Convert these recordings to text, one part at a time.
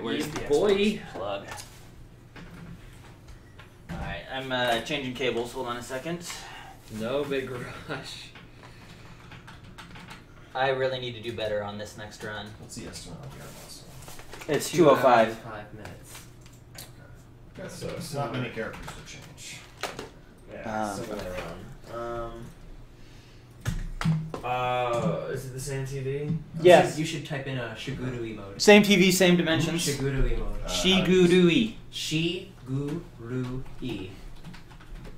where's the boy? Xbox plug? Alright, I'm changing cables. Hold on a second. No big rush. I really need to do better on this next run. What's the estimate on here also? It's 2:05. 5 minutes. Okay, so it's not many characters to change. Yeah, similar run. Is it the same TV? Yes. You should type in a Shigurui mode. Same TV, same dimensions. Shigurui mode. Shigurui. Shigurui.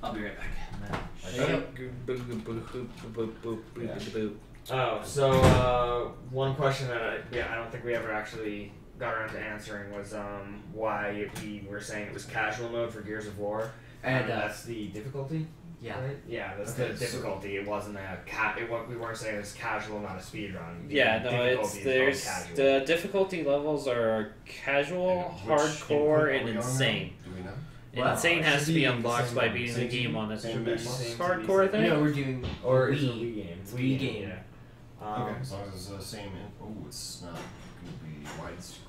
I'll be right back. Oh, so one question that I don't think we ever actually got around to answering was why we were saying it was casual mode for Gears of War, and that's the difficulty. Yeah. Right? Yeah, that's the difficulty. It wasn't we weren't saying it was casual, not a speed run. Yeah, no, the difficulty levels are casual, hardcore, and insane. Do we know? And insane has to be unlocked by beating the game on this hardcore thing. No, we're doing or Wii. it's a Wii game. It's a Wii game. Yeah. Okay, as long as it's the same. Oh, it's not going to be widescreen.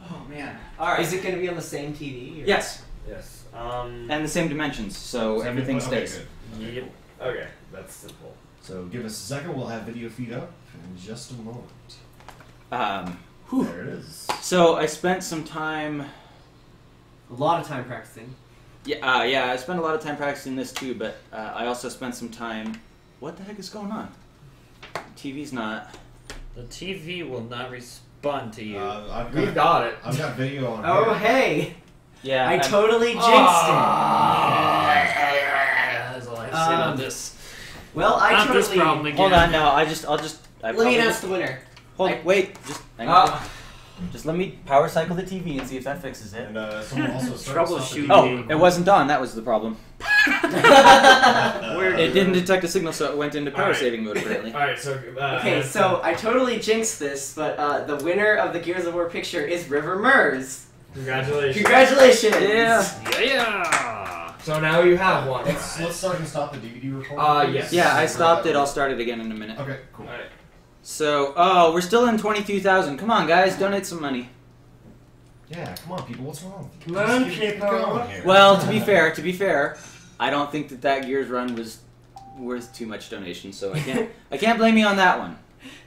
Oh man. Alright. Is it going to be on the same TV? Or? Yes. Yes. And the same dimensions, so everything stays. Okay, Yep. Okay, that's simple. so give us a second. We'll have video feed up in just a moment. There it is. So I spent some time. A lot of time practicing. Yeah, yeah. I spent a lot of time practicing this too, but I also spent some time. What the heck is going on? TV's not. The TV will not respond to you. We've got it. I've got video on. Oh, here. hey! Yeah. I totally jinxed That's all I have to say on this. it. Well, I Not this totally. problem again. Hold on now. I'll just. Let me announce the winner. Wait. Just. Hang on. Just let me power cycle the TV and see if that fixes it. And someone also started Troubleshooting. Oh, it wasn't on. That was the problem. Where It didn't detect a signal, so it went into power Alright. saving mode apparently. Alright, so Okay, so I totally jinxed this, but the winner of the Gears of War picture is River Mers. congratulations. Congratulations! Yeah. So now you have one. Let's start and stop the DVD recording. Yes. Yeah, I stopped it. I'll start it again in a minute. Okay, cool. Alright. So, we're still in 22,000. Come on, guys, donate some money. Yeah, come on, people. What's wrong? Come on, Just keep people. going here. Well, to be fair, I don't think that Gears run was worth too much donation, so I can't blame you on that one.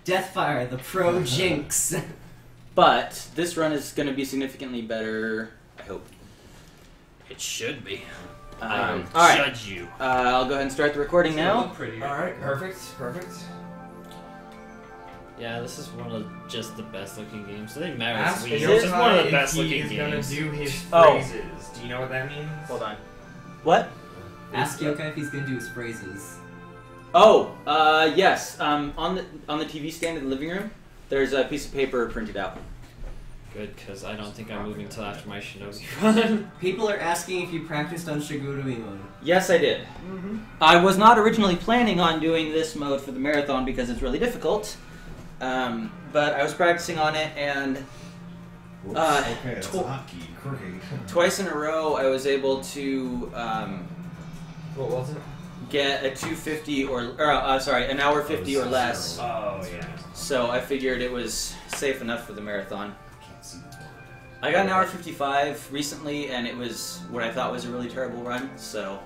Deathfire, the pro jinx. But this run is going to be significantly better. I hope. It should be. I will all right. judge you. I'll go ahead and start the recording now. Alright, perfect. Yeah, this is one of just the best looking games. I think Mario Ask Wii Yokai is one of the if best he looking is games. gonna do his Oh. phrases. Do you know what that means? Hold on. What? Ask Youkai if he's gonna do his phrases. Oh, yes. On the TV stand in the living room, there's a piece of paper printed out. Good, because I don't think I'm moving till after my Shinobi run. People are asking if you practiced on Shigurui mode. Yes, I did. I was not originally planning on doing this mode for the marathon because it's really difficult. But I was practicing on it, and Whoops. Okay, that's a hotkey. Great. twice in a row I was able to What was it? get a 250 an hour 50 or less. Oh, yeah. So I figured it was safe enough for the marathon. Can't see the board. I got an hour 55 recently, and it was what I thought was a really terrible run. So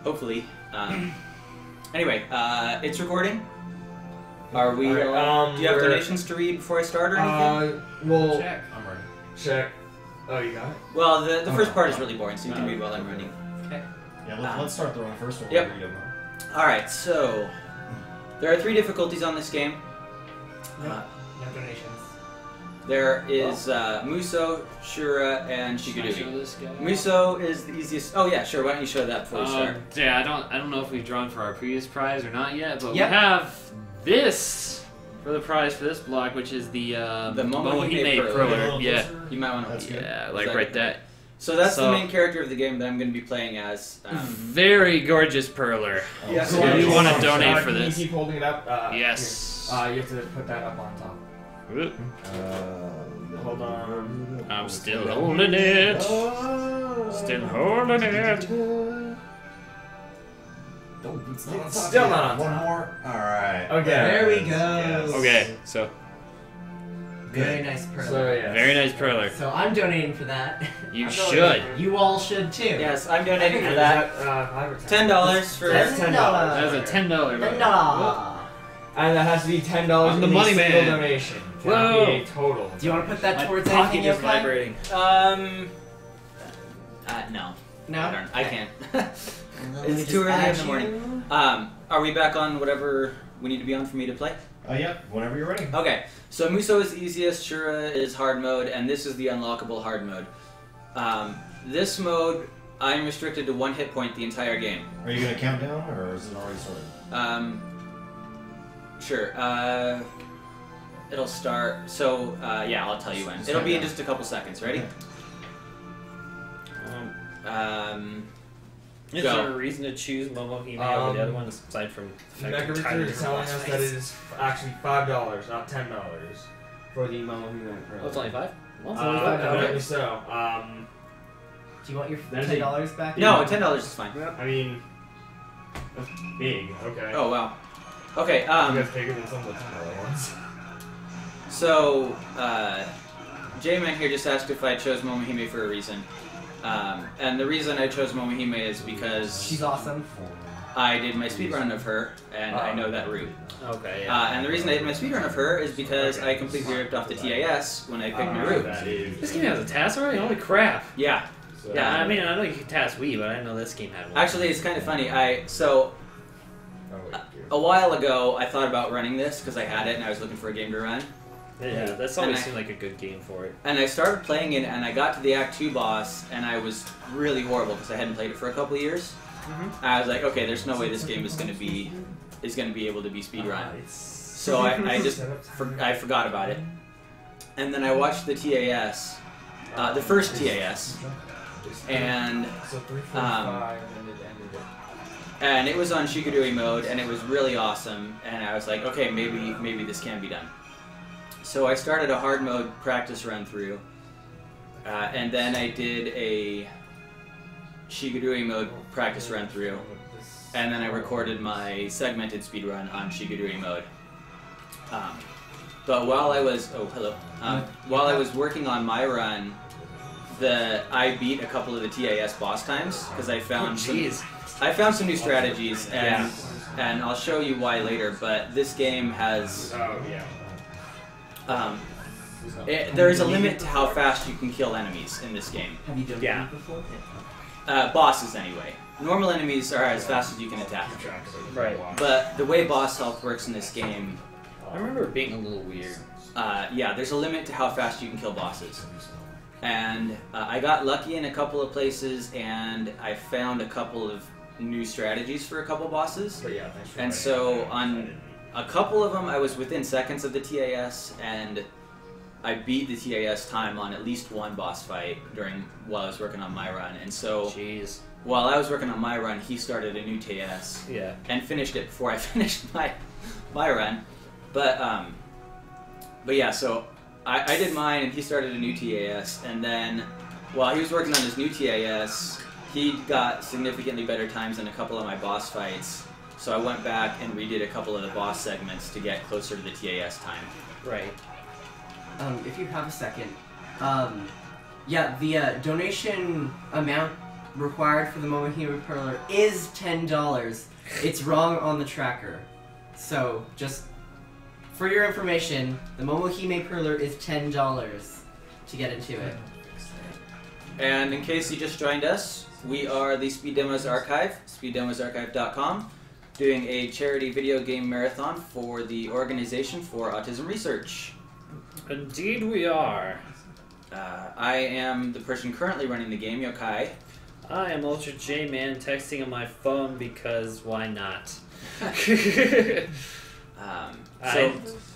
hopefully, anyway, it's recording. Are we? Alright, do you have donations to read before I start or anything? Well, Check. I'm ready. check. Oh, you got it? Well, the first part is really boring, so you can read while I'm running. Okay. Yeah, let's start the run first. We'll Yep. read them. Alright, so there are 3 difficulties on this game. No donations. There is Muso, Shura, and Should I show Shigudui. this guy? Muso is the easiest. Oh yeah, sure. Why don't you show that before we start? Yeah, I don't know if we've drawn for our previous prize or not yet, but Yep. we have this for the prize for this block, which is the Momohime Pro. Yeah, You might want That's to. good. yeah, like right there. So that's the So- main character of the game that I'm going to be playing as. Very gorgeous perler. Oh, Yeah, so so we you want to want- donate for Can this. you keep holding it up? Yes. Here. You have to put that up on top. Hold on. I'm still holding it. Still holding it. It's still not on One top. more. All right. Okay. There we go. Yes. Okay, so Very nice perler. So, yeah. Very nice perler. So I'm donating for that. You should. You all should too. Yes, I'm donating for That, that. $5 $10 for. That's $10. That was a $10 vote. And that has to be $10 I'm the in money a single man. donation. Whoa. Cannot be a total. Do you want to put that My towards pocket anything, is Yokai? vibrating. No. No? I can't. It's It's too early in the morning. Are we back on whatever we need to be on for me to play? Yep, whenever you're ready. Okay, so Muso is easiest, Shura is hard mode, and this is the unlockable hard mode. This mode, I'm restricted to 1 hit point the entire game. Are you going to count down, or is it already started? Sure. It'll start. So, yeah, I'll tell you when. It'll be in just a couple seconds. Ready? Is Go. there a reason to choose Momohime over the other one aside from the fact that Mecha is telling us that it is actually $5, not $10, for the Momohime Pro. Oh, it's only 5? Well, it's Uh, only $5. apparently so. Do you want your That is $10 back? No, $10 is fine. I mean, that's big. Okay. Oh, wow. Okay, That's bigger than some of the $10 ones. so, J-Man here just asked if I chose Momohime for a reason. And the reason I chose Momohime is because She's awesome. I did my speedrun of her, and I know that route. Okay, yeah. And the reason I did my speedrun of her is because I completely ripped off the TAS when I picked my route. This game has a task already? Holy crap. Yeah. So, Yeah, I mean, I know you can task Wii, but I didn't know this game had one. Actually, it's kind of funny. A while ago, I thought about running this because I had it and I was looking for a game to run. Yeah, that's And always I- seemed like a good game for it. And I started playing it, and I got to the Act 2 boss, and I was really horrible because I hadn't played it for a couple of years. I was like, okay, there's no way this game is going to be able to be speedrun. So I just I forgot about it. And then I watched the TAS, the first TAS, and So 345 and it ended it. and it was on Shikadui mode, and it was really awesome. And I was like, okay, maybe this can be done. So I started a hard mode practice run through, and then I did a Shikadui mode practice run through, and then I recorded my segmented speedrun on Shikadui mode. But while I was while I was working on my run, I beat a couple of the TAS boss times because I found some new strategies, and I'll show you why later. But this game has there is a limit to how fast you can kill enemies in this game. Have you done Yeah. that before? Bosses anyway. Normal enemies are as fast as you can attack. Right. But the way boss health works in this game, I remember it being a little weird. yeah, there's a limit to how fast you can kill bosses. And I got lucky in a couple of places, and I found a couple of new strategies for a couple bosses. But yeah, thanks for And so on a couple of them, I was within seconds of the TAS, and I beat the TAS time on at least one boss fight while I was working on my run. And so Jeez. while I was working on my run, he started a new TAS Yeah. and finished it before I finished my run. But yeah, so I did mine, and he started a new TAS, and then while he was working on his new TAS, he got significantly better times in a couple of my boss fights. So I went back and redid a couple of the boss segments to get closer to the TAS time. Right. If you have a second, yeah, the donation amount required for the Momohime Perler is $10. It's wrong on the tracker. So, just for your information, the Momohime Perler is $10 to get into it. And in case you just joined us, we are the Speed Demos Archive, speeddemosarchive.com, doing a charity video game marathon for the Organization for Autism Research. Indeed we are. I am the person currently running the game, Youkai. I am Ultra J-Man texting on my phone because why not?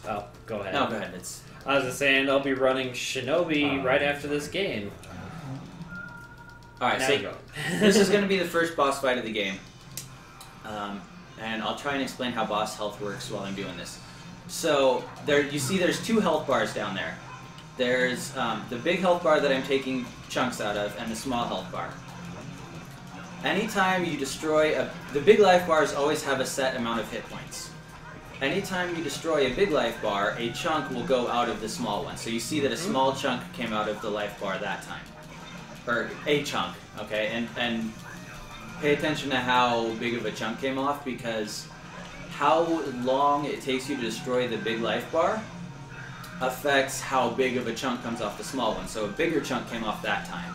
Oh, go ahead. No, go ahead. I was just saying I'll be running Shinobi right after this game. Alright, Now so you go. this is going to be the first boss fight of the game. And I'll try and explain how boss health works while I'm doing this. So, you see there's 2 health bars down there. There's the big health bar that I'm taking chunks out of, and the small health bar. Anytime you destroy the big life bars always have a set amount of hit points. anytime you destroy a big life bar, a chunk will go out of the small one. So you see that a small chunk came out of the life bar that time. Or a chunk, okay? And pay attention to how big of a chunk came off, because how long it takes you to destroy the big life bar affects how big of a chunk comes off the small one. So a bigger chunk came off that time.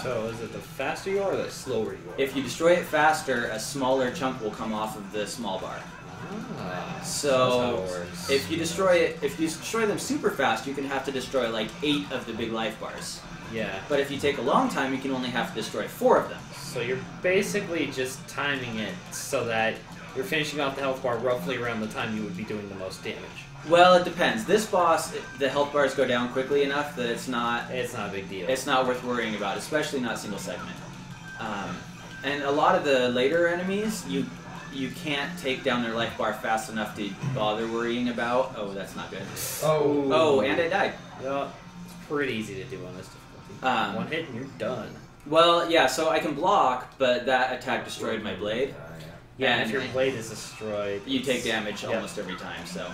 So is it the faster you are or the slower you are? If you destroy it faster, a smaller chunk will come off of the small bar. So if you destroy them super fast, you can have to destroy like 8 of the big life bars. Yeah. But if you take a long time, you can only have to destroy 4 of them. So you're basically just timing it so that you're finishing off the health bar roughly around the time you would be doing the most damage. Well, it depends. This boss, the health bars go down quickly enough that it's not a big deal. It's not worth worrying about, especially not single segment. And a lot of the later enemies, you can't take down their life bar fast enough to bother worrying about. Oh, that's not good. Oh, and I died. Yeah, it's pretty easy to do on this difficulty. One hit and you're done. Well, yeah, so I can block, but that attack destroyed my blade. Yeah, and if your blade is destroyed, you take damage almost every time, so...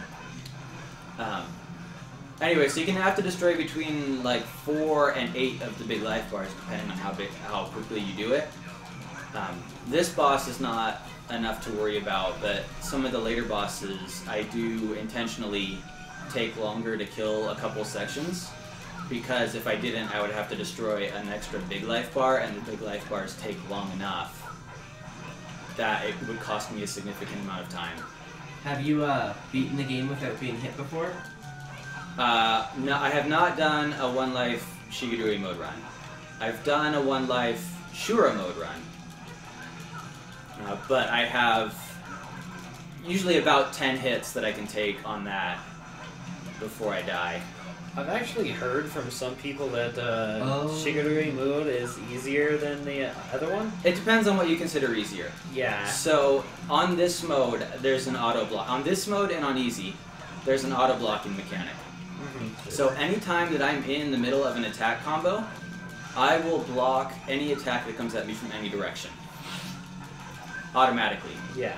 anyway, so you can have to destroy between like 4 and 8 of the big life bars, depending on how quickly you do it. This boss is not enough to worry about, but some of the later bosses, I do intentionally take longer to kill a couple sections, because if I didn't, I would have to destroy an extra big life bar, and the big life bars take long enough that it would cost me a significant amount of time. Have you beaten the game without being hit before? No, I have not done a one-life Shigurui mode run. I've done a one-life Shura mode run. But I have usually about 10 hits that I can take on that before I die. I've actually heard from some people that Shigurui mode is easier than the other one. It depends on what you consider easier. Yeah. So, on this mode, there's an auto-block. On this mode and on easy, there's an auto-blocking mechanic. So anytime that I'm in the middle of an attack combo, I will block any attack that comes at me from any direction. Automatically. Yeah.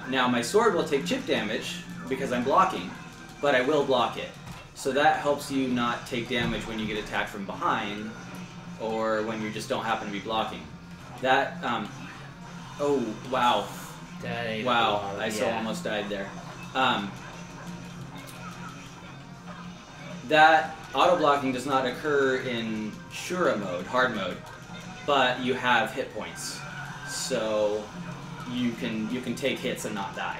Now, my sword will take chip damage because I'm blocking, but I will block it. So that helps you not take damage when you get attacked from behind, or when you just don't happen to be blocking. That, oh, wow. Wow, I so almost died there. That auto-blocking does not occur in Shura mode, hard mode, but you have hit points. So you can take hits and not die.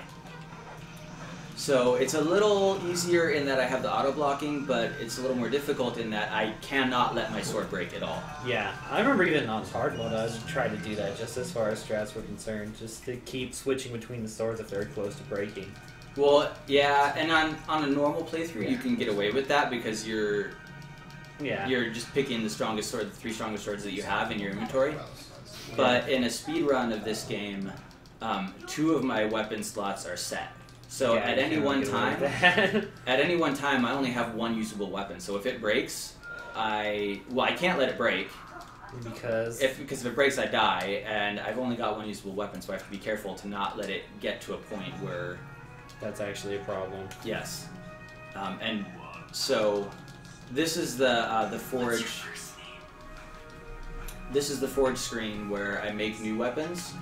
So it's a little easier in that I have the auto-blocking, but it's a little more difficult in that I cannot let my sword break at all. Yeah, I remember even on hard mode, I was trying to do that just as far as strats were concerned, just to keep switching between the swords if they're close to breaking. Well, yeah, and on a normal playthrough, you can get away with that because you're just picking the strongest sword, the 3 strongest swords that you have in your inventory. But in a speed run of this game, 2 of my weapon slots are set. So at any one time, I only have 1 usable weapon. So if it breaks, I can't let it break. Because if it breaks, I die, and I've only got 1 usable weapon, so I have to be careful to not let it get to a point where that's actually a problem. Yes, and so this is the forge. This is the forge screen where I make new weapons.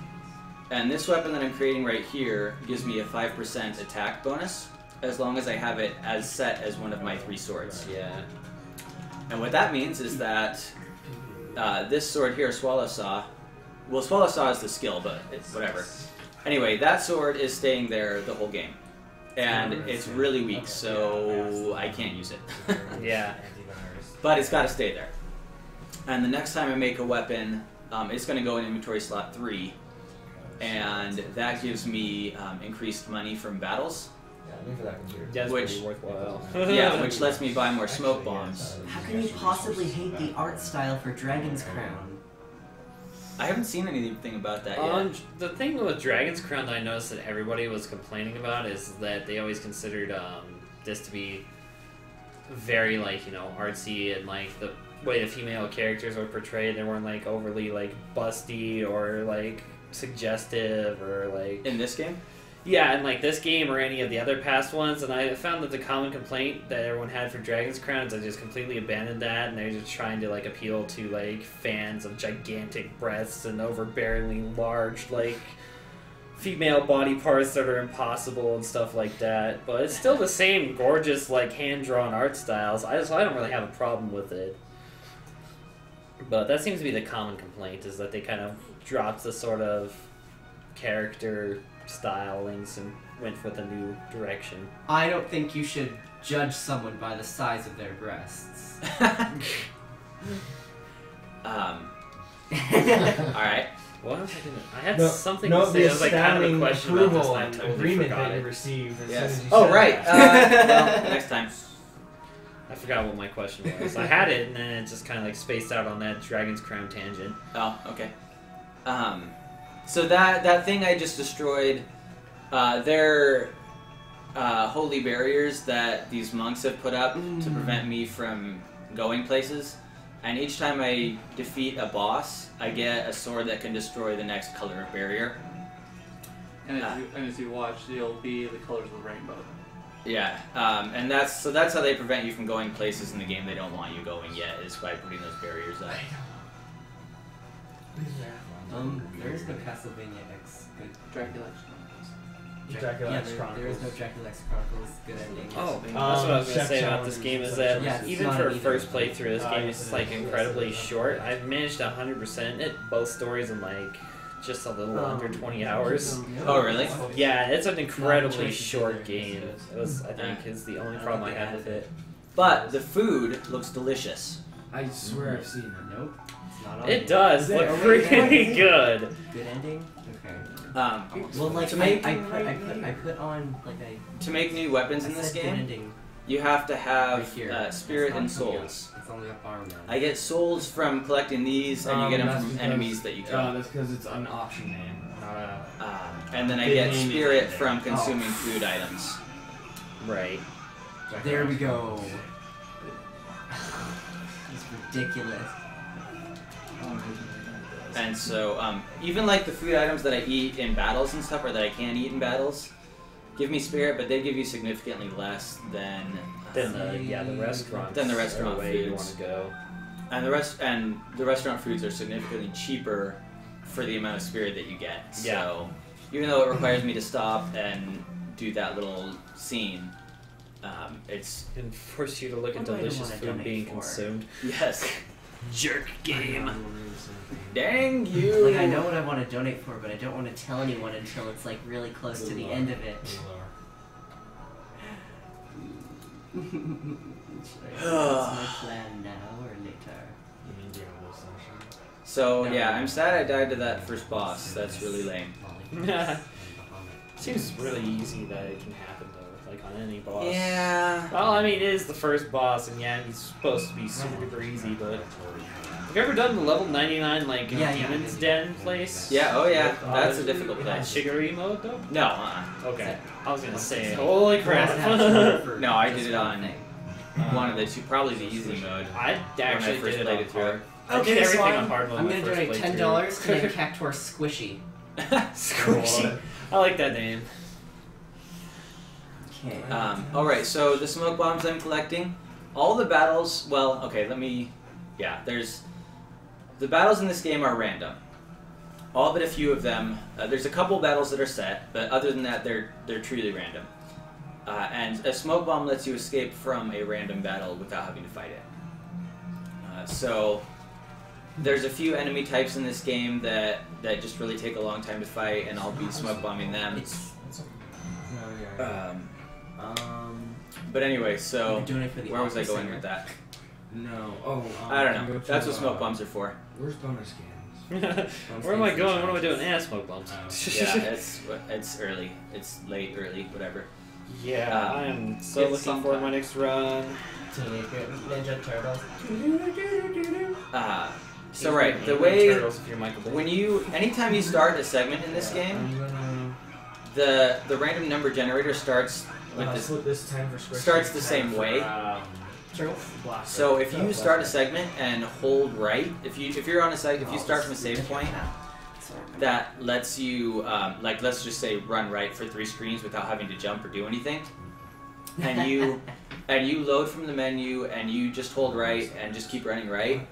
And this weapon that I'm creating right here gives me a 5% attack bonus, as long as I have it as set as one of my 3 swords. Yeah. And what that means is that this sword here, Swallow Saw, well, Swallow Saw is the skill, but it's whatever. Anyway, that sword is staying there the whole game. And it's really weak, so I can't use it. Yeah. But it's got to stay there. And the next time I make a weapon, it's going to go in inventory slot 3. And that gives me increased money from battles. That's which, pretty worthwhile. Yeah, which lets me buy more smoke bombs. How can you possibly hate the art style for Dragon's Crown? I haven't seen anything about that yet. The thing with Dragon's Crown that I noticed that everybody was complaining about is that they always considered this to be very, like, you know, artsy, and like the way the female characters were portrayed, they weren't like overly like busty or like suggestive or like in this game. Yeah, and like this game or any of the other past ones, and I found that the common complaint that everyone had for Dragon's Crown is I just completely abandoned that, and they're just trying to like appeal to like fans of gigantic breasts and overbearingly large like female body parts that are impossible and stuff like that. But it's still the same gorgeous like hand-drawn art styles. I don't really have a problem with it. But that seems to be the common complaint, is that they kind of dropped the sort of character stylings and went with a new direction. I don't think you should judge someone by the size of their breasts. Alright. What was I gonna... I had something to say. It was like kind of a question about this, and I totally agreement forgot that you it. received as Yes. soon as you Oh, said right. that. Well, next time. I forgot what my question was. I had it, and then it just kind of like spaced out on that Dragon's Crown tangent. Oh, okay. So that thing I just destroyed, they're holy barriers that these monks have put up to prevent me from going places. And each time I defeat a boss, I get a sword that can destroy the next color of barrier. And as you watch, you'll be the colors of the rainbow. Yeah, and that's how they prevent you from going places in the game they don't want you going yet, is by putting those barriers up. There is no Castlevania X good. Dracula. Dracula X there is no Dracula X Chronicles good ending. Oh, that's what I was going to say about this game, is that Yeah, it's even not for a either. first playthrough, this game yes, is it like is. incredibly short. I've managed 100% it, both stories in like just a little under 20 hours. Oh, really? Yeah, it's an incredibly choices short either. game. It was, I think, is the only problem I had with it. But the food looks delicious. I swear I've seen it. Nope. It's not on It here. does look pretty good. Good ending? Okay. Well, Like to make I put on like a to make new weapons in this good game, ending you have to have right here. spirit It's and not coming up. souls. It's only up arm now. I get souls from collecting these, and you get them That's from because- enemies that you kill. That's because it's an option name, not a. And then I Big get name is spirit in there. from consuming food items. Right. There we go. It's ridiculous. And so, even like the food items that I eat in battles and stuff, or that I can eat in battles, give me spirit, but they give you significantly less than Then the restaurant. Then the restaurant way you foods. want to go. and the restaurant foods are significantly cheaper for the amount of spirit that you get. Yeah. So even though it requires me to stop and do that little scene, it's And force you to look at What do I delicious wanna food donate being for? consumed. yes. Jerk game. Dang you! Like I know what I want to donate for, but I don't want to tell anyone until it's like really close to the end of it. Should I announce my plan now or later? So No. yeah, I'm sad I died to that first boss. That's really lame. Seems really easy that it can happen though, like on any boss. Yeah. Well, I mean, it is the first boss, and yeah, he's supposed to be super duper easy, but have you ever done the level 99 like Yeah, Demon's yeah. Den place? Yeah. Oh yeah. With, That's a difficult place. Shiguri mode though? No. Okay. I was gonna say, holy crap. No, I did it on one of the two, probably the easy mode. I actually first did it played on it through. hard. I did Okay, so everything on hard mode. I'm my gonna first donate playthrough. $10 to make Cactuar Squishy. Squishy. I like that name. Okay. All right. So the smoke bombs I'm collecting, all the battles. Well, okay. There's the battles in this game are random. All but a few of them. There's a couple battles that are set, but other than that, they're truly random. And a smoke bomb lets you escape from a random battle without having to fight it. So there's a few enemy types in this game that just really take a long time to fight, and I'll be smoke bombing them. But anyway, so I'm doing it for the where was I opera going singer. with that? No. Oh. I don't know. That's what smoke bombs are for. Where's bonus games? Where am I going? What am I doing? Smoke bombs. Yeah, it's early. It's late, early, whatever. Yeah, I am so It's looking forward to my next run. Teenage Mutant Ninja Turtles. So right, the Ninja way Turtles if you're Michael Bay. anytime you start a segment in this game, the random number generator starts with this. Split this 10 for Squishy. Starts the same way. So if you start a segment and hold right, if you're on a site, if you start from a save point that lets you, like, let's just say run right for 3 screens without having to jump or do anything. And you load from the menu and you just hold right and just keep running right.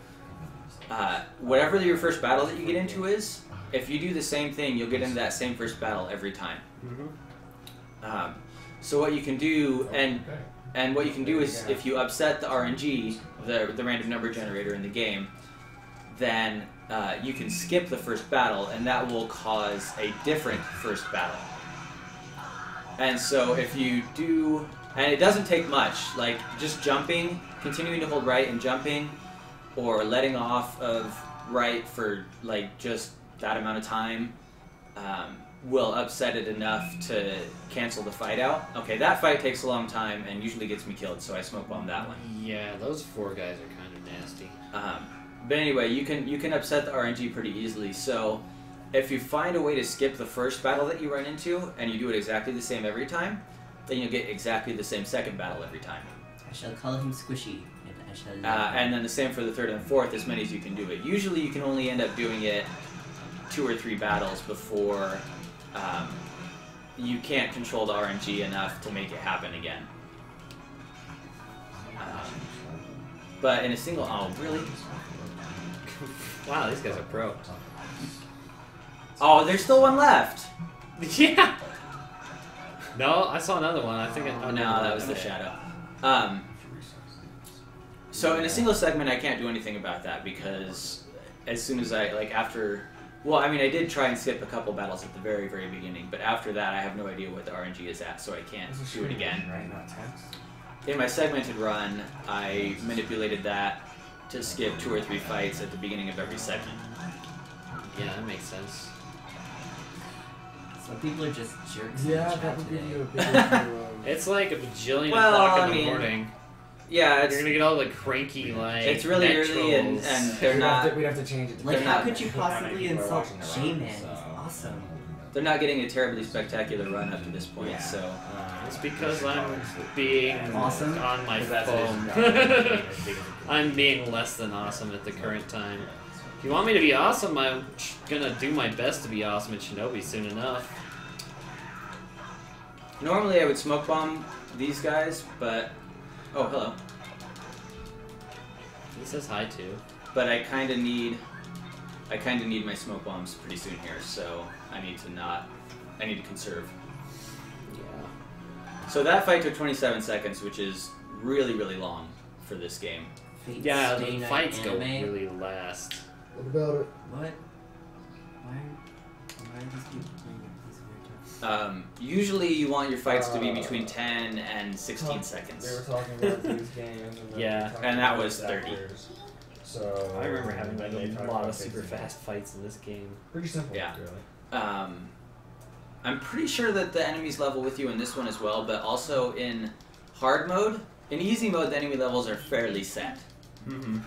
Whatever your first battle that you get into is, if you do the same thing, you'll get into that same first battle every time. So what you can do, and what you can do is, if you upset the RNG, the random number generator in the game, then you can skip the first battle, and that will cause a different first battle. And so if you do, and it doesn't take much, like just jumping, continuing to hold right and jumping, or letting off of right for like just that amount of time, will upset it enough to cancel the fight out. Okay, that fight takes a long time and usually gets me killed, so I smoke bomb that one. Yeah, those 4 guys are kind of nasty. But anyway, you can upset the RNG pretty easily. So if you find a way to skip the first battle that you run into and you do it exactly the same every time, then you'll get exactly the same second battle every time. I shall call him Squishy. And I shall and then the same for the third and fourth, as many as you can do it. Usually you can only end up doing it 2 or 3 battles before you can't control the RNG enough to make it happen again. But in a single... Oh, really? Wow, these guys are pro. Oh, there's still one left! Yeah! No, I saw another one. I think Oh, no, that was the shadow. So in a single segment, I can't do anything about that, because as soon as I, like, after... Well, I mean, I did try and skip a couple battles at the very, very beginning, but after that, I have no idea what the RNG is at, so I can't do it again. Right, not text. In my segmented run, I manipulated that to skip 2 or 3 fights at the beginning of every segment. Yeah, that makes sense. Some people are just jerks. Yeah, in the that chat would today. give you a big It's like a bajillion Well, o'clock I in the mean, morning. Yeah, You're gonna get all the cranky, like, it's really neck early, and trolls. they're not... We'd have to change it. To Like, They're how not- could you possibly people are insult watching the J-Man? round, He's so- awesome. They're not getting a terribly spectacular run up to this point, Yeah. so... It's because I'm being Awesome? on my Because phone. that's it. I'm being less than awesome at the current time. If you want me to be awesome, I'm gonna do my best to be awesome at Shinobi soon enough. Normally I would smoke bomb these guys, but... Oh, hello. He says hi too. But I kind of need my smoke bombs pretty soon here, so I need to conserve. Yeah. So that fight took 27 seconds, which is really, really long for this game. Fate Yeah, Stay the Night fights go Anime? really last. What about it? What? Why are these people playing these weird times? Usually you want your fights to be between 10 and 16 They were seconds. talking about these games. And then Yeah, they were talking and that about was 30. actors. So I remember having like then they a talked lot about of super physics. fast fights in this game. Pretty simple, Yeah. really. I'm pretty sure that the enemies level with you in this one as well, but also in hard mode. In easy mode, the enemy levels are fairly set. Mm-hmm.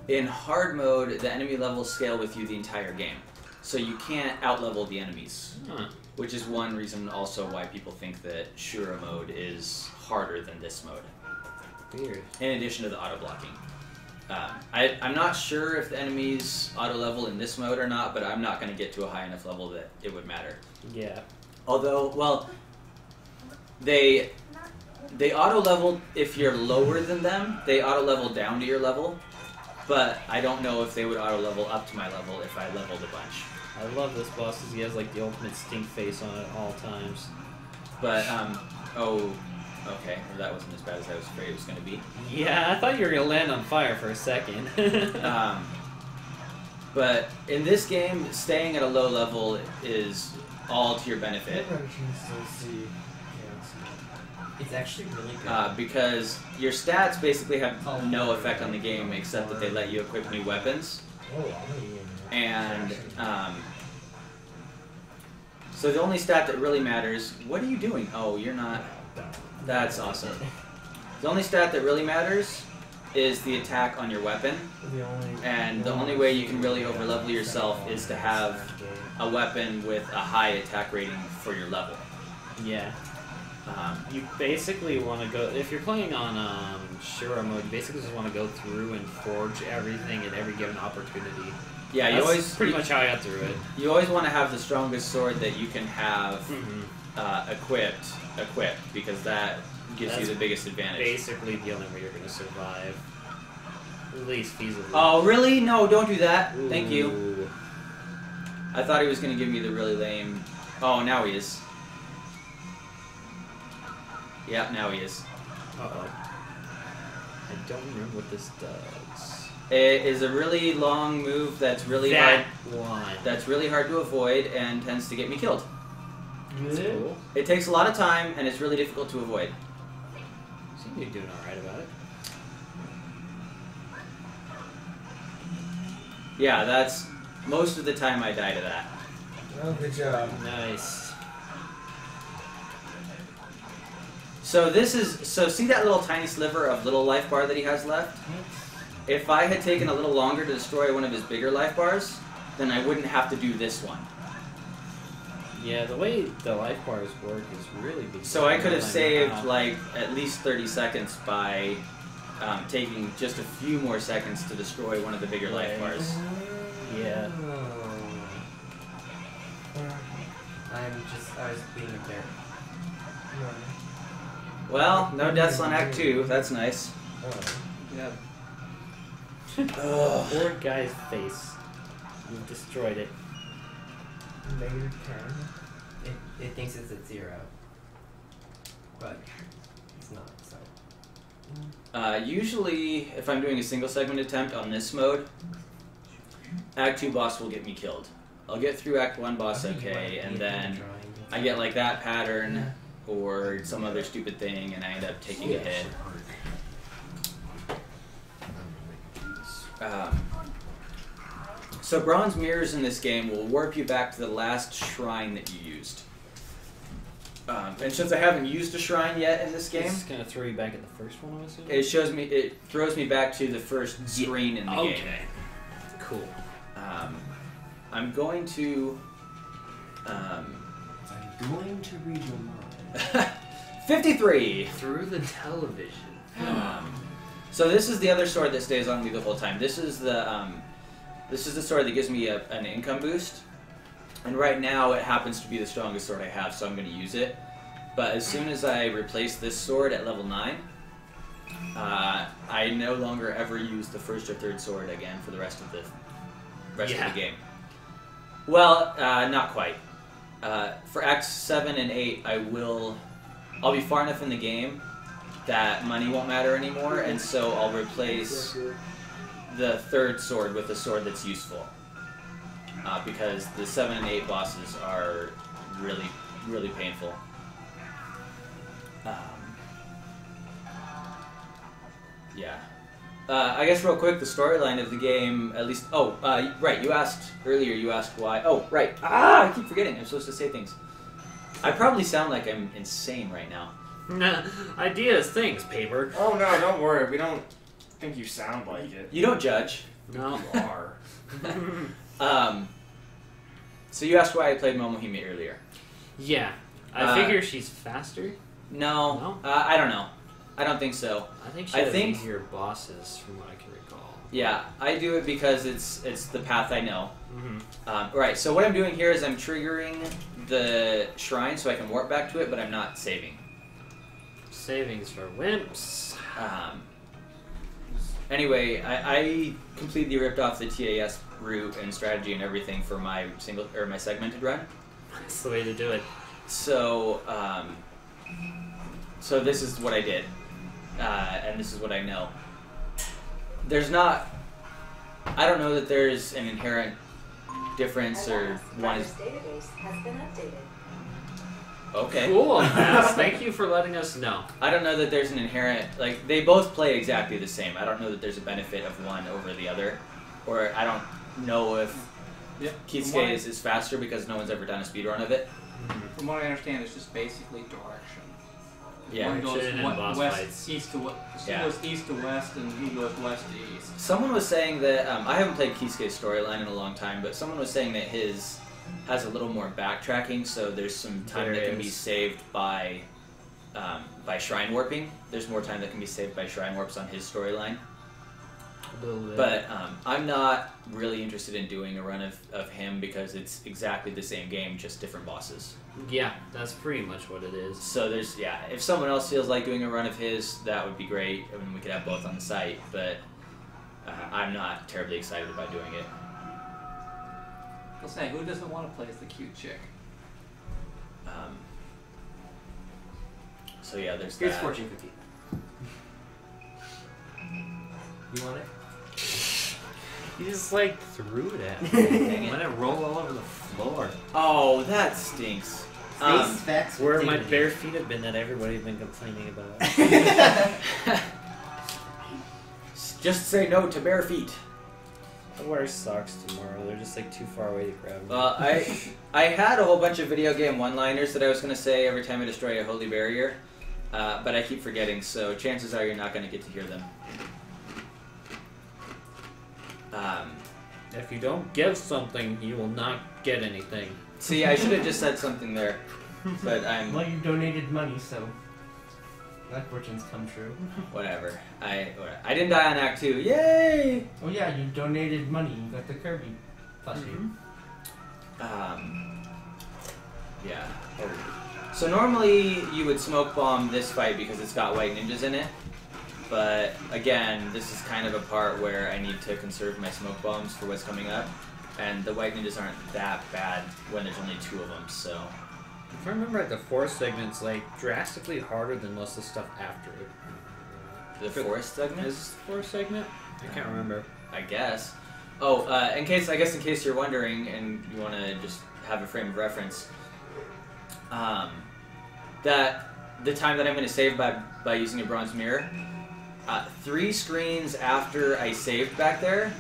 In hard mode, the enemy levels scale with you the entire game. So you can't outlevel the enemies. Huh. Which is one reason also why people think that Shura mode is harder than this mode. Weird. In addition to the auto blocking. I'm not sure if the enemies auto level in this mode or not, but I'm not going to get to a high enough level that it would matter. Yeah. Although, well, they auto level if you're lower than them. They auto level down to your level, but I don't know if they would auto level up to my level if I leveled a bunch. I love this boss because he has like the ultimate stink face on at all times. But oh, okay, well, that wasn't as bad as I was afraid it was going to be. Yeah, I thought you were gonna land on fire for a second. But in this game, staying at a low level is all to your I benefit. never had a chance to see. It's actually really good. Because your stats basically have no effect on the game except that they let you equip new weapons. And so the only stat that really matters... What are you doing? Oh, you're not... That's awesome. The only stat that really matters is the attack on your weapon. And the only way you can really overlevel yourself is to have a weapon with a high attack rating for your level. Yeah. You basically want to go, if you're playing on Shura mode, you basically just want to go through and forge everything at every given opportunity. Yeah, you That's always pretty much how I got through it. You always want to have the strongest sword that you can have Mm-hmm. equipped because that gives you the biggest advantage. Basically, the only way you're gonna survive, at least feasibly. Oh, really? No, don't do that. Thank you. Ooh. I thought he was gonna give me the really lame. Oh, now he is. Yeah, now he is. Uh-oh. I don't remember what this does. It is a really long move that's really That hard. one. That's really hard to avoid and tends to get me killed. That's cool. It takes a lot of time and it's really difficult to avoid. Seem to be doing alright about it. Yeah, that's most of the time I die to that. Oh, good job. Nice. So see that little tiny sliver of little life bar that he has left? If I had taken a little longer to destroy one of his bigger life bars, then I wouldn't have to do this one. Yeah, the way the life bars work is really big. So I could have saved like at least 30 seconds by taking just a few more seconds to destroy one of the bigger life bars. Yeah. I was being a bear. Well, no deaths on Act 2. That's nice. Yeah. Ugh. Poor guy's face. You've destroyed it. -10. It thinks it's at 0. But it's not, so. Usually, if I'm doing a single segment attempt on this mode, Act 2 boss will get me killed. I'll get through Act 1 boss okay, and then I get like that pattern or some other stupid thing, and I end up taking a hit. So bronze mirrors in this game will warp you back to the last shrine that you used. And since I haven't used a shrine yet in this game, It's gonna throw you back at the first one, I'm assuming? it throws me back to the first screen in the game. Okay. Cool. I'm going to I'm going to read your mind. 53. Through the television. So this is the other sword that stays on me the whole time. This is the sword that gives me an income boost, and right now it happens to be the strongest sword I have, so I'm going to use it. But as soon as I replace this sword at level 9, I no longer ever use the first or third sword again for the rest of the game. Well, not quite. For Acts 7 and 8, I'll be far enough in the game that money won't matter anymore, and so I'll replace the third sword with a sword that's useful. Because the 7 and 8 bosses are really, really painful. Yeah. I guess real quick, the storyline of the game, at least... Oh, right, you asked why... Oh, right. I keep forgetting. I'm supposed to say things. I probably sound like I'm insane right now. Ideas, things, paper. Oh no, don't worry. We don't think you sound like it. You don't judge. No. You are. So you asked why I played Momohime earlier. Yeah. I figure she's faster. No. I don't know. I don't think so. I think she has easier bosses, from what I can recall. Yeah, I do it because it's the path I know. Mm-hmm. Right, so what I'm doing here is I'm triggering the shrine so I can warp back to it, but I'm not saving. Savings for wimps. Anyway, I completely ripped off the TAS route and strategy and everything for my segmented run. That's the way to do it. So, so this is what I did, and this is what I know. I don't know that there's an inherent difference or one is... database has been updated. Okay. Cool, Mass. Thank you for letting us know. I don't know that there's an inherent... Like, they both play exactly the same. I don't know that there's a benefit of one over the other. Or I don't know if Kisuke is faster because no one's ever done a speedrun of it. From what I understand, it's just basically direction. Yeah. One goes Direction and boss fights. east to west. Yeah. He goes east to west, and he goes west to east. Someone was saying that... I haven't played Kisuke's storyline in a long time, but someone was saying that his has a little more backtracking, so there's some time that can be saved by shrine warping. There's more time that can be saved by shrine warps on his storyline. A little bit. But I'm not really interested in doing a run of him because it's exactly the same game, just different bosses. Yeah, that's pretty much what it is. So there's, yeah, if someone else feels like doing a run of his, that would be great. I mean, we could have both on the site, but I'm not terribly excited about doing it. I'll say, who doesn't want to play as the cute chick? So yeah, there's Here's that. fortune cookie. You want it? You just like threw it at me. Dang it. Let it roll all over the floor. Oh, that stinks. Space facts Where with my dignity. bare feet have been that everybody's been complaining about. Just say no to bare feet. I'll wear socks tomorrow. They're just like too far away to grab them. Well, I had a whole bunch of video game one-liners that I was going to say every time I destroy a holy barrier, but I keep forgetting, so chances are you're not going to get to hear them. If you don't give something, you will not get anything. See, I should have just said something there, but I'm... Well, you donated money, so that fortune's come true. Whatever. I didn't die on Act 2. Yay! Oh yeah, you donated money. You got the Kirby plushie. Yeah. So normally you would smoke bomb this fight because it's got white ninjas in it. But again, this is kind of a part where I need to conserve my smoke bombs for what's coming up. And the white ninjas aren't that bad when there's only 2 of them, so... If I remember right, the forest segment's like drastically harder than most of the stuff after it. The forest segment? Is this the forest segment? I can't remember. I guess. Oh, in case you're wondering and you want to just have a frame of reference, that the time that I'm going to save by using a bronze mirror, 3 screens after I saved back there,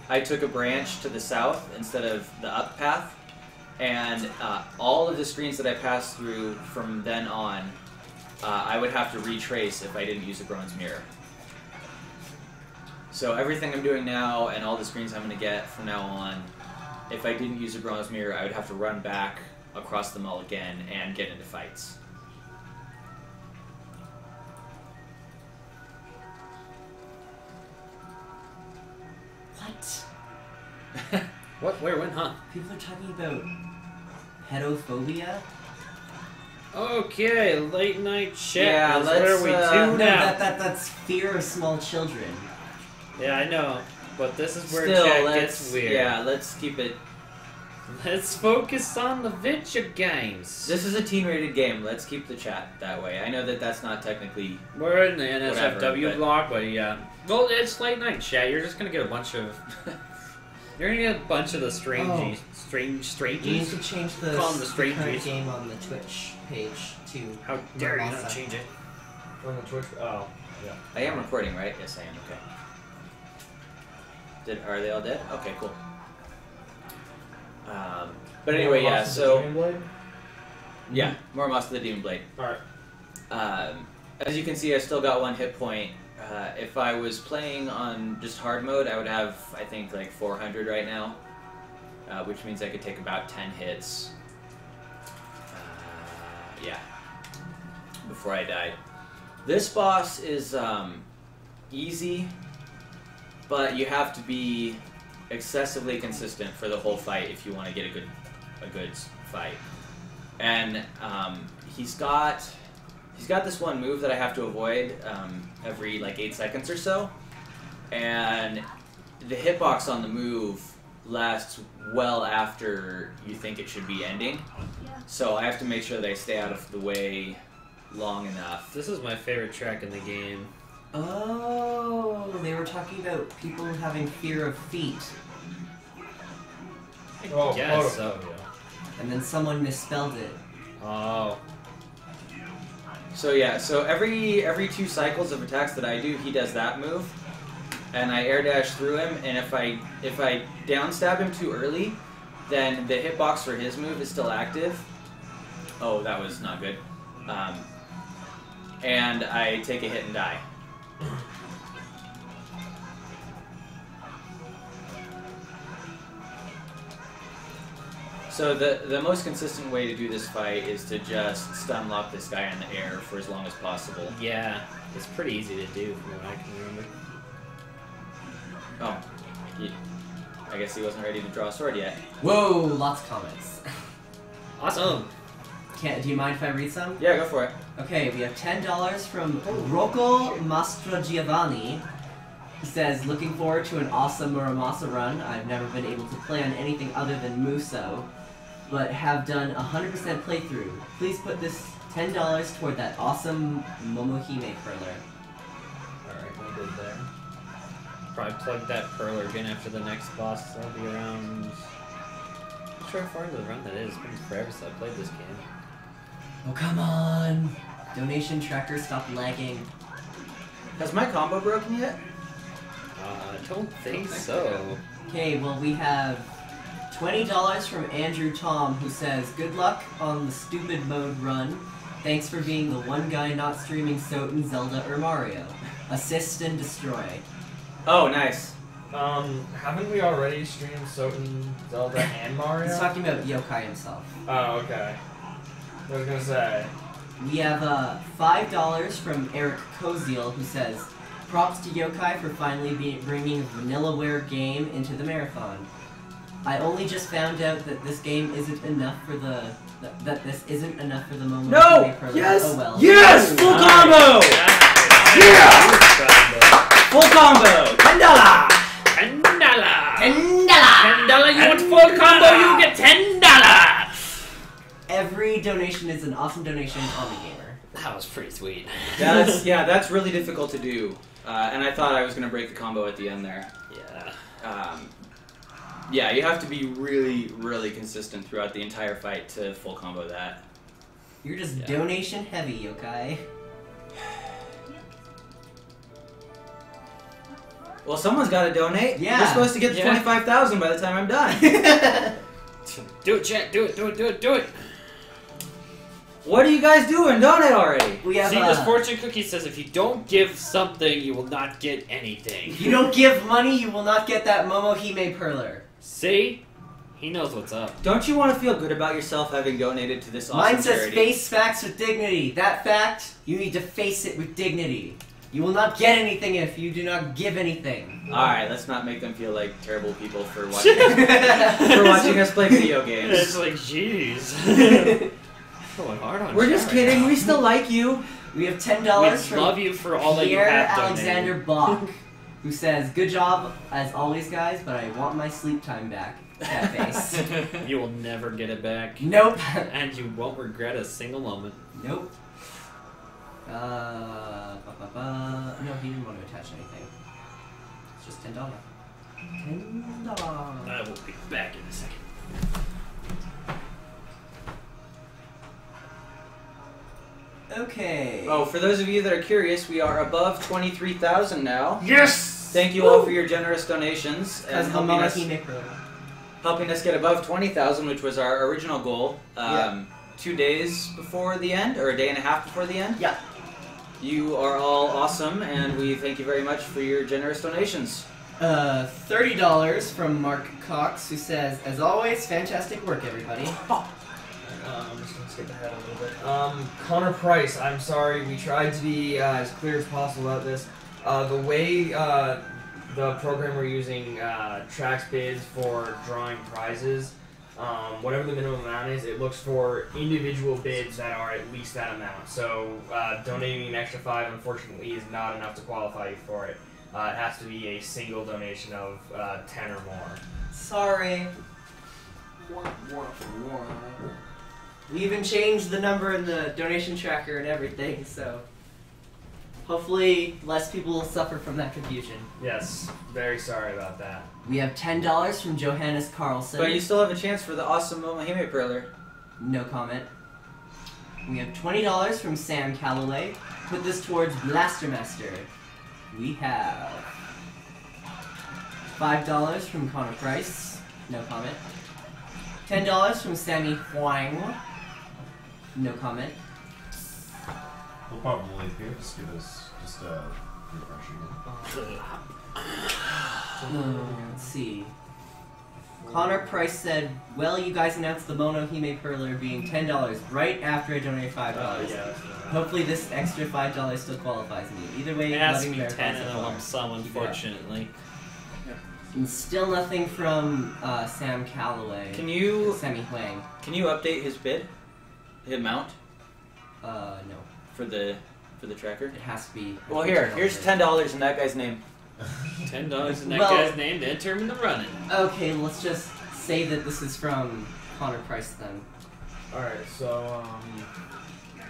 I took a branch to the south instead of the up path, and all of the screens that I passed through from then on, I would have to retrace if I didn't use a bronze mirror. So everything I'm doing now and all the screens I'm going to get from now on, if I didn't use a bronze mirror, I would have to run back across them all again and get into fights. What? What? Where? When? Huh? People are talking about pedophobia. Okay, late night chat. Yeah, is let's, where we tune No, out. that's fear of small children. Yeah, I know, but this is where Still, chat let's gets weird. yeah, let's keep it. Let's focus on the video games. This is a teen-rated game. Let's keep the chat that way. I know that that's not technically. We're in the Whatever, NSFW but- block, but yeah. Well, it's late night chat. You're just gonna get a bunch of. You're gonna get a bunch of the strange You need strangies. to change the Call them the current strangers. game on the Twitch page to How dare you not Muramasa. change it? On the Twitch. Oh, yeah. I am recording, right? Yes, I am. Okay. Are they all dead? Okay, cool. But anyway, yeah. So yeah, Muramasa the Demon Blade. All right. As you can see, I still got 1 hit point. If I was playing on just hard mode, I would have, I think, like 400 right now, which means I could take about 10 hits. Yeah, before I died. This boss is easy, but you have to be excessively consistent for the whole fight if you want to get a good fight. And he's got this one move that I have to avoid every like 8 seconds or so, and the hitbox on the move lasts well after you think it should be ending. So I have to make sure that I stay out of the way long enough. This is my favorite track in the game. Oh, they were talking about people having fear of feet, Oh, Yes, so. and then someone misspelled it. Oh. So yeah, so every 2 cycles of attacks that I do, he does that move, and I air dash through him. And if I down stab him too early, then the hitbox for his move is still active. Oh, that was not good. And I take a hit and die. So the most consistent way to do this fight is to just stun lock this guy in the air for as long as possible. Yeah, it's pretty easy to do from what I can remember. Oh. I guess he wasn't ready to draw a sword yet. Whoa, lots of comments. Awesome. Do you mind if I read some? Yeah, go for it. Okay, we have $10 from Rocco Mastrogiovanni. He says, looking forward to an awesome Muramasa run. I've never been able to play on anything other than Muso, but have done 100% playthrough. Please put this $10 toward that awesome Momohime Perler. Alright, no good there. Probably plug that Perler again after the next boss. That'll be around... I'm not sure how far into the run that is. It's been forever since I played this game. Oh, come on! Donation tracker, stop lagging. Has my combo broken yet? I don't think so. Okay, well we have $20 from Andrew Tom, who says, good luck on the stupid mode run. Thanks for being the one guy not streaming Soten, Zelda, or Mario. Assist and destroy. Oh, nice. Haven't we already streamed Soten, Zelda, and Mario? He's talking about Youkai himself. Oh, okay. I was gonna say. We have $5 from Eric Koziel, who says, props to Youkai for finally bringing a Vanillaware game into the marathon. I only just found out that this game isn't enough for the this isn't enough for the moment. No! Yes! Oh well. Yes! Full combo! Yeah! Full combo! $10! $10! You want full combo, you get $10! Every donation is an awesome donation on the gamer. That was pretty sweet. That's really difficult to do. And I thought I was going to break the combo at the end there. Yeah. Yeah, you have to be really, really consistent throughout the entire fight to full combo that. You're just donation heavy, Youkai. Well, someone's got to donate. Yeah. You're supposed to get to 25,000 by the time I'm done. Do it, chat. Do it. What are you guys doing? Donate already. We have See, this fortune cookie says if you don't give something, you will not get anything. If you don't give money, you will not get that Momohime Perler. See? He knows what's up. Don't you want to feel good about yourself having donated to this awesome Mine says charity? face facts with dignity. That fact, you need to face it with dignity. You will not get anything if you do not give anything. Alright, let's not make them feel like terrible people for watching us play video games. It's like, jeez. Going hard on We're just kidding, we still like you. We have $10 We from love you for all that you Pierre have Alexander donated. Bach, who says, good job as always, guys, but I want my sleep time back. That face. You will never get it back. Nope. And you won't regret a single moment. Nope. No, he didn't want to attach anything. It's just $10. $10. I will be back in a second. Okay. Oh, for those of you that are curious, we are above 23,000 now. Yes! Thank you all for your generous donations and Because helping us get above 20,000, which was our original goal. 2 days before the end, or a day and a half before the end. Yeah. You are all awesome, and we thank you very much for your generous donations. $30 from Mark Cox, who says, as always, fantastic work, everybody. I'm just gonna skip ahead a little bit. Connor Price, I'm sorry, we tried to be as clear as possible about this. The way the program we're using tracks bids for drawing prizes, whatever the minimum amount is, it looks for individual bids that are at least that amount. So donating an extra $5, unfortunately, is not enough to qualify you for it. It has to be a single donation of 10 or more. Sorry. We even changed the number in the donation tracker and everything, so hopefully less people will suffer from that confusion. Yes, very sorry about that. We have $10 from Johannes Carlson. But you still have a chance for the awesome Momohime Perler. No comment. We have $20 from Sam Calloway. Put this towards Blaster Master. We have $5 from Connor Price. No comment. $10 from Sammy Huang. No comment. We'll probably here. Just give us a refresher. Let's see. Connor Price said, well, you guys announced the Momohime Perler being $10 right after I donated $5. Hopefully this extra $5 still qualifies me. Either way, It has to loving be Bear 10 so in a far. lump sum, unfortunately. And still nothing from Sam Calloway. Can you Sammy Huang. update his bid? His amount No. for the tracker? It has to be. Well, here's $10 in that guy's name. $10 in that Well- guy's name to enter him in the running. Okay, let's just say that this is from Connor Price then. Alright, so,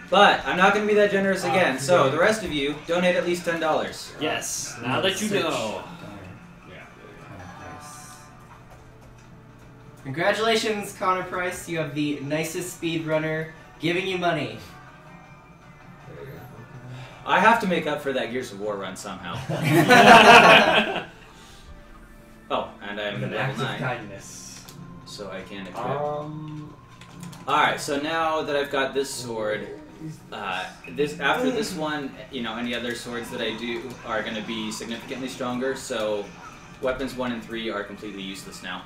But I'm not going to be that generous again. So yeah. the rest of you donate at least $10. Yes, now that you Search. know. Connor Price. Congratulations, Connor Price. You have the nicest speedrunner giving you money. there you go. I have to make up for that Gears of War run somehow. Oh, and I'm An level act of 9, kindness. so I can equip. Um, Alright, so now that I've got this sword, after this one, any other swords that I do are going to be significantly stronger, so weapons 1 and 3 are completely useless now.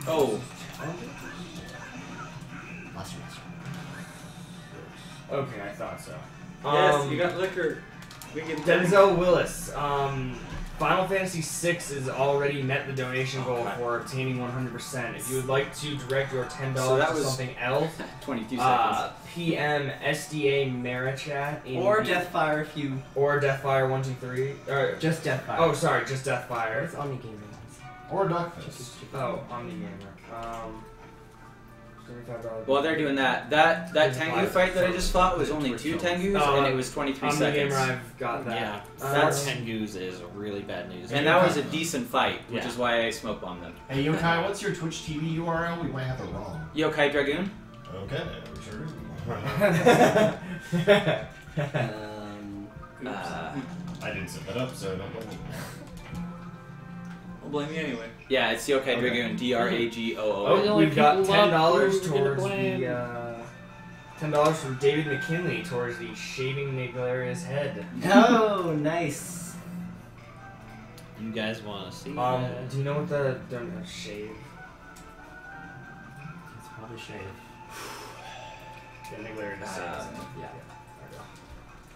Oh, okay, I thought so. Yes, you got liquor. We can Denzel Willis. Final Fantasy VI has already met the donation goal for obtaining 100%. If you would like to direct your $10 So that to was- something else, 22 seconds. PM SDA Marichat in Or Deathfire if you. or Deathfire123. Or Just Deathfire. oh, sorry, just Deathfire. It's OmniGamer. Or Duckfist. Oh, OmniGamer. $75. While they're doing that Tengu fight that I just fought was only 2 Tengus, and it was 23 seconds. OmniGamer, I've got that. Yeah, That's- 4 Tengus is really bad news. And that was a decent fight, which Yeah. is why I smoke bombed them. Hey, Yokai, what's your Twitch TV URL? We might have it wrong. Yokai Dragoon? Okay, we sure do. I didn't set that up, so don't blame me. I'll blame you anyway. Yeah, it's Yokai Okay. Dragoon, DRAGOO. Oh, the only We've got people love $10 food, we're gonna towards blame. the $10 from David McKinley towards the shaving Niglaria's head. Oh, nice. You guys want to see Do that? you know what the shave? It's probably shave. The Niglaria just says. Yeah.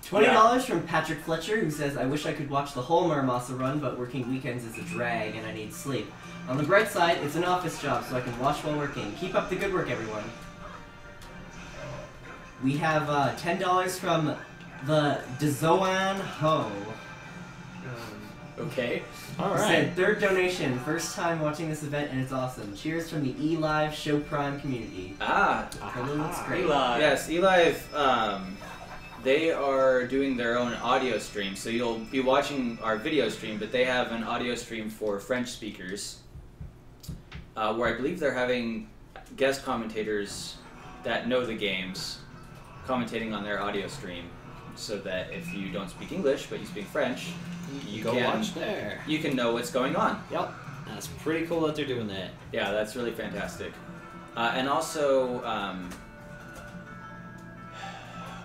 $20 from Patrick Fletcher, who says, I wish I could watch the whole Muramasa run, but working weekends is a drag and I need sleep. On the bright side, it's an office job, so I can watch while working. Keep up the good work, everyone. We have $10 from the Dezoan Ho. Okay. All He right. said, third donation, first time watching this event and it's awesome. Cheers from the eLive Show Prime community. Ah, Totally looks great. Eli. yes, eLive, they are doing their own audio stream, so you'll be watching our video stream, but they have an audio stream for French speakers, where I believe they're having guest commentators that know the games commentating on their audio stream, so that if you don't speak English, but you speak French, you Go can watch there. you can know what's going on. Yep. That's pretty cool that they're doing that. Yeah, that's really fantastic. And also,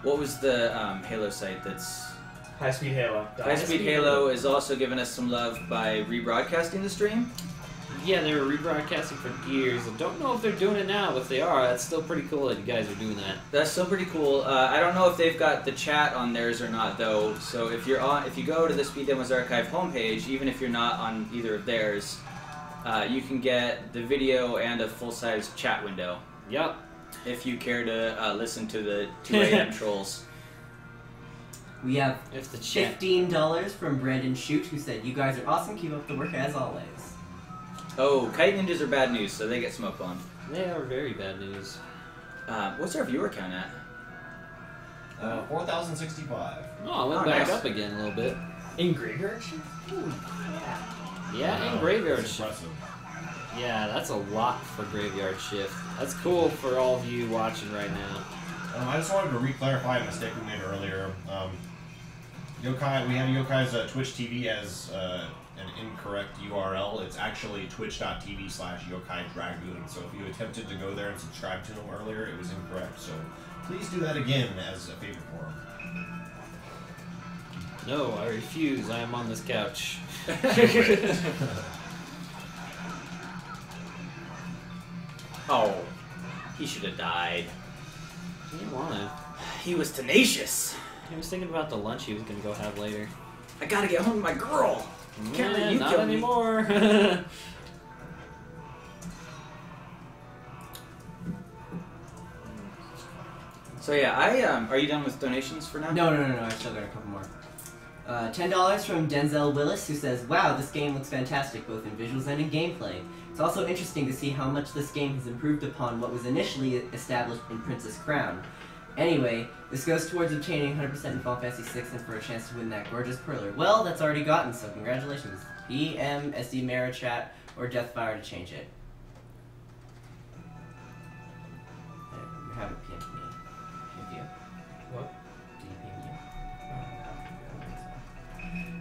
what was the Halo site that's... High Speed Halo. High Speed Halo is also giving us some love by rebroadcasting the stream. Yeah, they were rebroadcasting for Gears. I don't know if they're doing it now, but if they are, that's still pretty cool that you guys are doing that. That's still pretty cool. I don't know if they've got the chat on theirs or not, though. So if you go to the Speed Demos Archive homepage, even if you're not on either of theirs, you can get the video and a full-size chat window. Yep. If you care to listen to the 2 a.m. trolls. We have If the chat. $15 from Brandon Shute, who said, you guys are awesome, keep up the work as always. Oh, Kite Ninjas are bad news, so they get smoke bombed. They are very bad news. What's our viewer count at? 4,065. Oh, it went Oh, back nice. up again a little bit. In Graveyard Shift? Yeah, Wow, in Graveyard that's Shift. impressive. Yeah, that's a lot for Graveyard Shift. That's cool for all of you watching right now. I just wanted to re-clarify a mistake we made earlier. Yokai, we have Yokai's Twitch TV as an incorrect URL. It's actually twitch.tv/Yokai Dragoon. So if you attempted to go there and subscribe to him earlier, it was incorrect. So please do that again as a favor for him. No, I refuse. I am on this couch. Oh, he should have died. He didn't want to. He was tenacious. He was thinking about the lunch he was going to go have later. I gotta get home to my girl. Can't let you not kill me. anymore. So yeah, are you done with donations for now? No, I still got a couple more. $10 from Denzel Willis, who says, "Wow, this game looks fantastic, both in visuals and in gameplay. It's also interesting to see how much this game has improved upon what was initially established in Princess Crown. Anyway, this goes towards obtaining 100% in Final Fantasy VI and for a chance to win that gorgeous perler. Well, that's already gotten, so congratulations. EM, SD Mara Chat, or Deathfire to change it." You haven't pinned me. Have you? What? Did you pin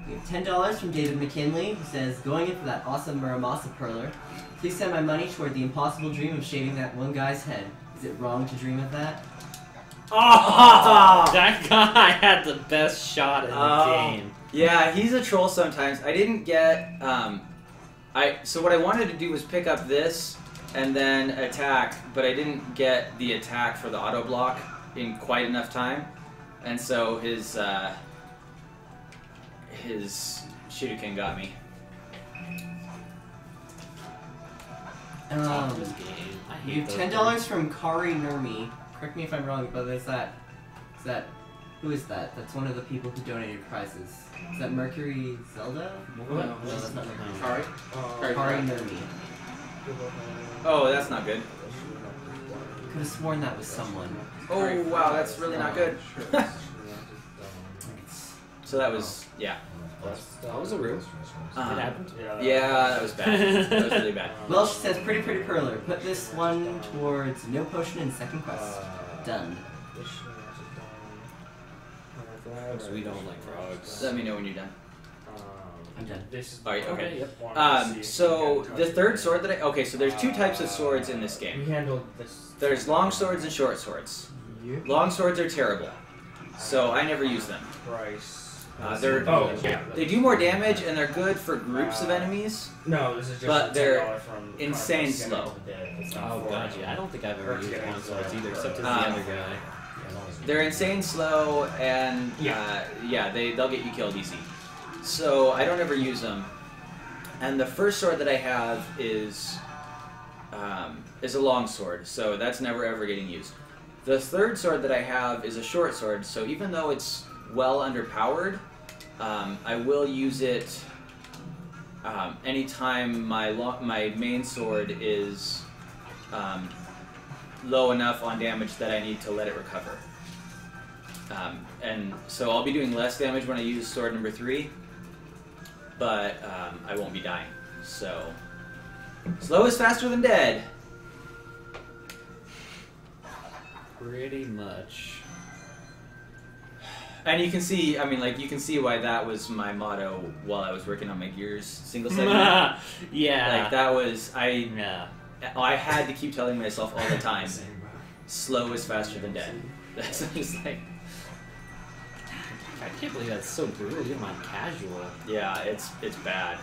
me? We have $10 from David McKinley, who says, "Going in for that awesome Muramasa perler. Please send my money toward the impossible dream of shaving that one guy's head. Is it wrong to dream of that?" Oh! That guy had the best shot in the game. Yeah, he's a troll sometimes. I didn't get, so what I wanted to do was pick up this and then attack, but I didn't get the attack for the auto block in quite enough time. And so his shuriken got me. Top of this game. I You hate have those $10 from Kari Nurmi. Correct me if I'm wrong, but who is that? That's one of the people who donated prizes. Is that Mercury Zelda? What? No, that's not Mercury. Sorry. Kari Nurmi. Oh, that's not good. Could have sworn that was someone. Oh, wow, that's really not good. So that was, yeah. That was a real. It happened. Yeah, that was bad. That was really bad. Well, she says, "Pretty perler. Put this one towards no potion in second quest. Done." Because we don't like frogs. Let me know when you're done. I'm done. Alright, okay. Yep. So the third sword that so there's two types of swords in this We game. handled this. There's long swords and short swords. Long swords are terrible, so I never use them. Price. They do more damage and they're good for groups of enemies. No, this is just But a they're $10 from insane Conquest slow. Getting to the Dead. It's not Oh for god, anyone. yeah. I don't think I've ever used Getting long to swords the- either, except as the other guy. They're insane slow and they'll get you killed easy. So I don't ever use them. And the first sword that I have is a long sword, so that's never ever getting used. The third sword that I have is a short sword, so even though it's well underpowered, I will use it anytime my main sword is low enough on damage that I need to let it recover. And so I'll be doing less damage when I use sword number 3, but I won't be dying. So slow is faster than dead. Pretty much. And you can see, you can see why that was my motto while I was working on my Gears single segment. Yeah. Like that was, Yeah. I had to keep telling myself all the time, slow is faster than dead. That's just like, I can't believe that's so brutal, even on casual. yeah, it's bad.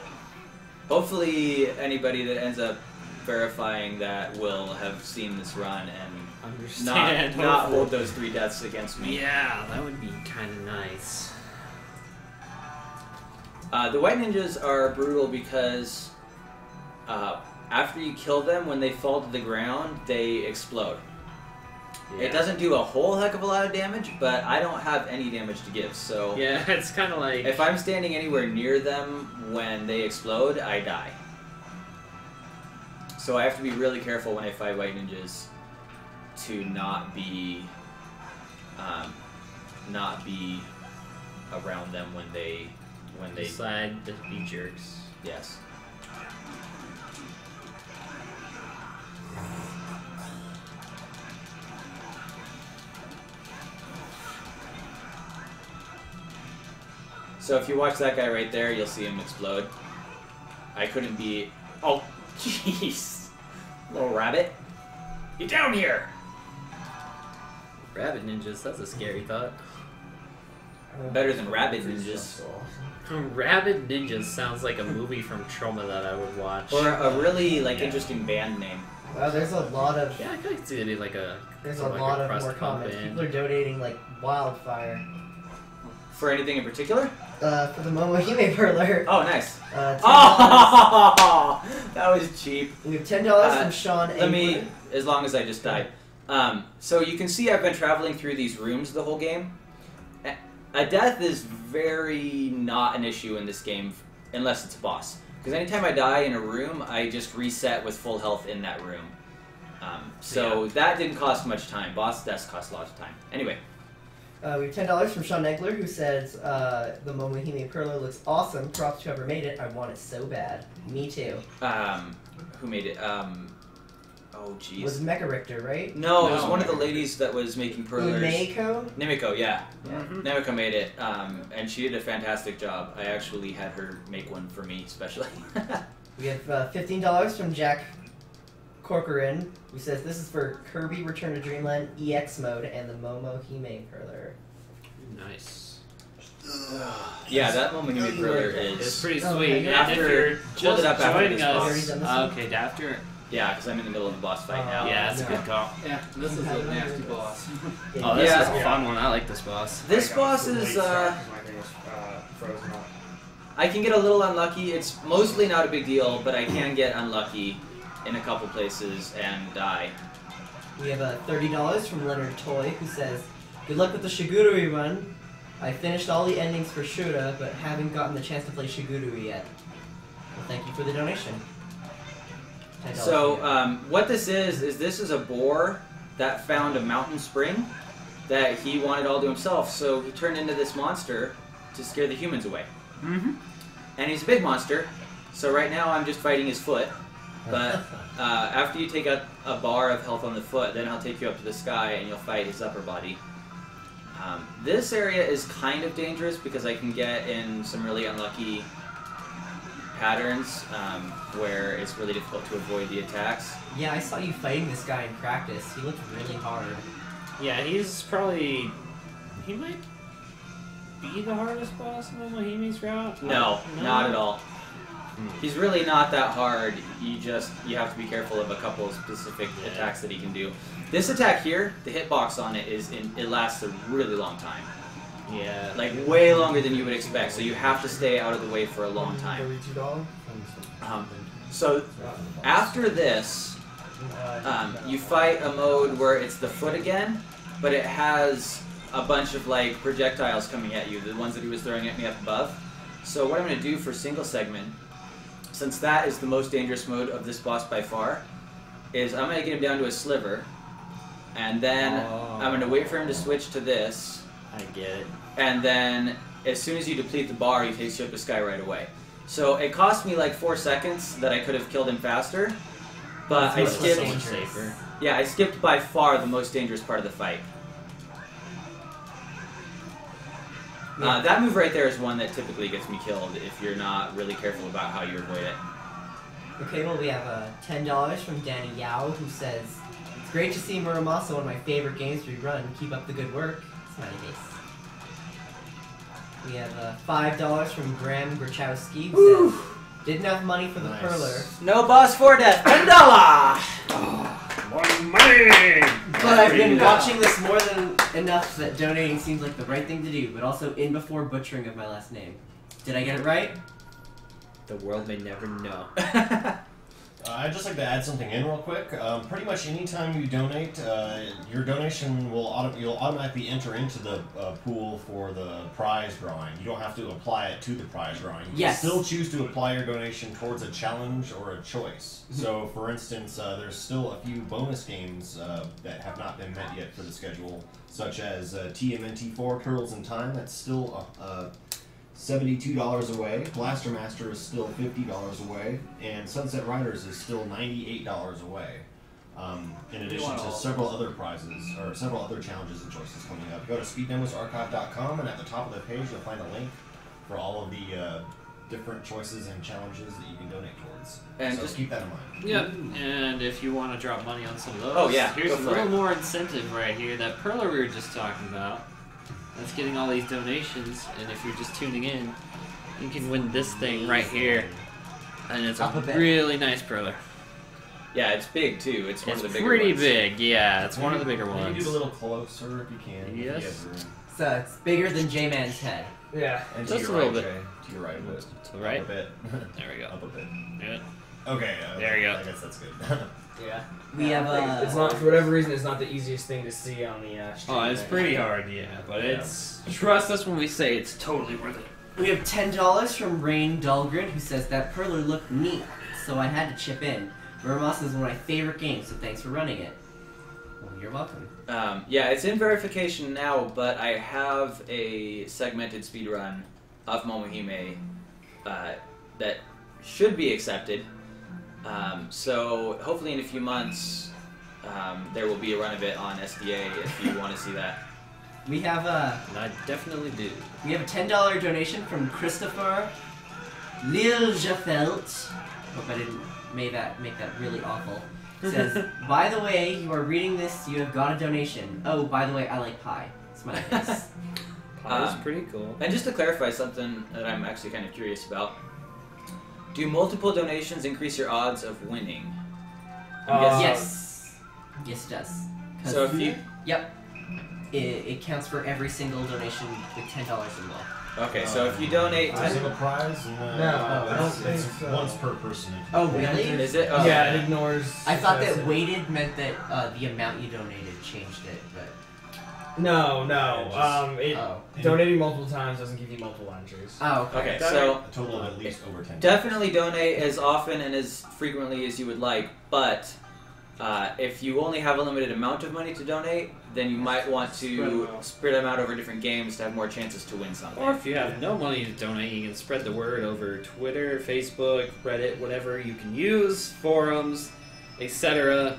Hopefully anybody that ends up verifying that will have seen this run and Understand. not hold those 3 deaths against me. Yeah, that would be kind of nice. The white ninjas are brutal because after you kill them, when they fall to the ground, they explode. Yeah. It doesn't do a whole heck of a lot of damage, but I don't have any damage to give, so Yeah, it's kind of like... if I'm standing anywhere near them when they explode, I die. So I have to be really careful when I fight white ninjas to not be around them when they decide to be jerks. yes. So if you watch that guy right there, you'll see him explode. I couldn't be... Oh, jeez! Little rabbit. Get down here! Rabbit ninjas, that's a scary thought. Better than rabbit ninjas. Rabbit ninjas sounds like a movie from Trauma that I would watch. Or a really, interesting band name. There's a lot of Yeah, I could see it like a... there's like a lot of crust more punk comments. band. People are donating like wildfire. For anything in particular? For the Momohime Perler. Oh, nice. $10. Oh, that was cheap. We have $10 from Sean Let me, Engler. as long as I just died. So you can see I've been traveling through these rooms the whole game. A death is very not an issue in this game unless it's a boss. Because anytime I die in a room, I just reset with full health in that room. So that didn't cost much time. Boss deaths cost a lot of time. Anyway. We have $10 from Sean Egler, who says, the Momohime Perler looks awesome. Props to whoever made it. I want it so bad. Me too. Who made it? Oh, jeez. It was Mega Richter, right? No, it was one of the ladies that was making perlers. Umeko? Nimiko, yeah. Mm-hmm. Nimiko made it, and she did a fantastic job. I actually had her make one for me, especially. We have $15 from Jack Corcoran, who says this is for Kirby Return to Dreamland EX mode and the Momohime Perler. Nice. Yeah, that Momohime Perler It's is... pretty Oh, sweet. okay. And if After- you're hold just it up after joining this us, boss. okay, after. Yeah, because I'm in the middle of the boss fight now. Yeah, that's a no. good call. Yeah, this is a nasty boss. Oh, this Yeah. is a fun one. I like this boss. This boss is, I can get a little unlucky. It's mostly not a big deal, but I can get unlucky in a couple places and die. We have $30 from Leonard Toy, who says, good luck with the Shigurui run. I finished all the endings for Shura, but haven't gotten the chance to play Shigurui yet. Well, thank you for the donation. $10 So, from you. what this is a boar that found a mountain spring that he wanted all to himself, so he turned into this monster to scare the humans away. Mm-hmm. And he's a big monster, so right now I'm just fighting his foot, but after you take out a bar of health on the foot, then I'll take you up to the sky and you'll fight his upper body. This area is kind of dangerous because I can get in some really unlucky patterns where it's really difficult to avoid the attacks. Yeah, I saw you fighting this guy in practice. He looked really hard. Yeah, he's probably. He might be the hardest boss in Momohime's route. No, not at all. He's really not that hard. You have to be careful of a couple of specific attacks that he can do. This attack here, the hitbox on it it lasts a really long time. Yeah. Like way longer than you would expect. So you have to stay out of the way for a long time. So after this, you fight a mode where it's the foot again, but it has a bunch of like projectiles coming at you, the ones that he was throwing at me up above. So what I'm going to do for single segment, since that is the most dangerous mode of this boss by far, is I'm going to get him down to a sliver, and then I'm going to wait for him to switch to this, I get it. and then as soon as you deplete the bar, he takes you up the sky right away. So it cost me like 4 seconds that I could have killed him faster, but I It's so skipped. much safer. Yeah, I skipped by far the most dangerous part of the fight. That move right there is one that typically gets me killed if you're not really careful about how you avoid it. Okay, well, we have $10 from Danny Yao, who says, it's great to see Muramasa, one of my favorite games to run. Keep up the good work. Smiley face. We have $5 from Graham Grachowski, who says, didn't have money for the Nice. Perler, No boss for death, $10! but I've been watching this more than enough that donating seems like the right thing to do, but also in before butchering of my last name. Did I get it right? The world may never know. I'd just like to add something in real quick. Pretty much anytime you donate, your donation you'll automatically enter into the pool for the prize drawing. You don't have to apply it to the prize drawing. You Yes. can still choose to apply your donation towards a challenge or a choice. So, for instance, there's still a few bonus games that have not been met yet for the schedule, such as TMNT4 Turtles in Time. That's still $72 away. Blaster Master is still $50 away, and Sunset Riders is still $98 away. In addition to several other prizes or several other challenges and choices coming up. Go to speednemosarchive.com, and at the top of the page you'll find a link for all of the different choices and challenges that you can donate towards. And so just keep that in mind. Yep, and if you want to drop money on some of those, Oh, yeah, here's go a for little it. more incentive right here. That Perler we were just talking about, that's getting all these donations, and if you're just tuning in, you can win this thing right here. And it's Up a a bit. really nice Perler. Yeah, it's big too. It's one It's of the bigger pretty ones. big, yeah. It's one of the bigger Maybe ones. do it a little closer if you can. Yes. If you have room. So it's bigger than J-Man's head. Yeah. And Just to a your little right, bit. Jay. To your right a bit. To the right? Up a bit. There we go. Up a bit. Yeah. Okay. There you go. I guess that's good. Yeah. We have It's not, for whatever reason, it's not the easiest thing to see on the stream. Oh, it's pretty hard, yeah. But it's... Trust us when we say it's totally worth it. We have $10 from Rain Dahlgren, who says that Perler looked neat, so I had to chip in. Muramasa is one of my favorite games, so thanks for running it. Well, you're welcome. Yeah, it's in verification now, but I have a segmented speedrun of Momohime that should be accepted. So hopefully in a few months there will be a run of it on SDA if you want to see that. We have And I definitely do. We have a $10 donation from Christopher Liljefelt. Hope I didn't make that really awful. Says, by the way, you are reading this, you have got a donation. Oh, by the way, I like pie. Smiley face. Pie's pretty cool. And just to clarify something that I'm actually kind of curious about, do multiple donations increase your odds of winning? Yes. Yes, it does. 'Cause- So if you... Yep. It counts for every single donation with $10 or more. Okay, so if you donate... A single prize? No, I don't think it's so. once per person. Oh, really? Is it? Oh, Yeah, it ignores. I thought that it. weighted meant that the amount you donated changed it, but... No. Oh. Donating multiple times doesn't give you multiple entries. Oh, okay. Okay, so A total of at least over 10. definitely donate as often and as frequently as you would like, but if you only have a limited amount of money to donate, then you might want to spread them out over different games to have more chances to win something. Or if you have no money to donate, you can spread the word over Twitter, Facebook, Reddit, whatever you can use, forums, etc.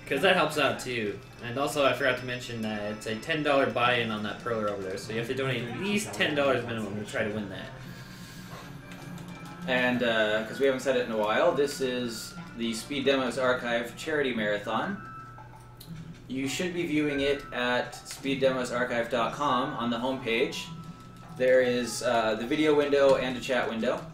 Because that helps out too. And also, I forgot to mention that it's a $10 buy-in on that Perler over there, so you have to donate at least $10 minimum to try to win that. And because we haven't said it in a while, this is the Speed Demos Archive Charity Marathon. You should be viewing it at speeddemosarchive.com on the homepage. There is the video window and a chat window.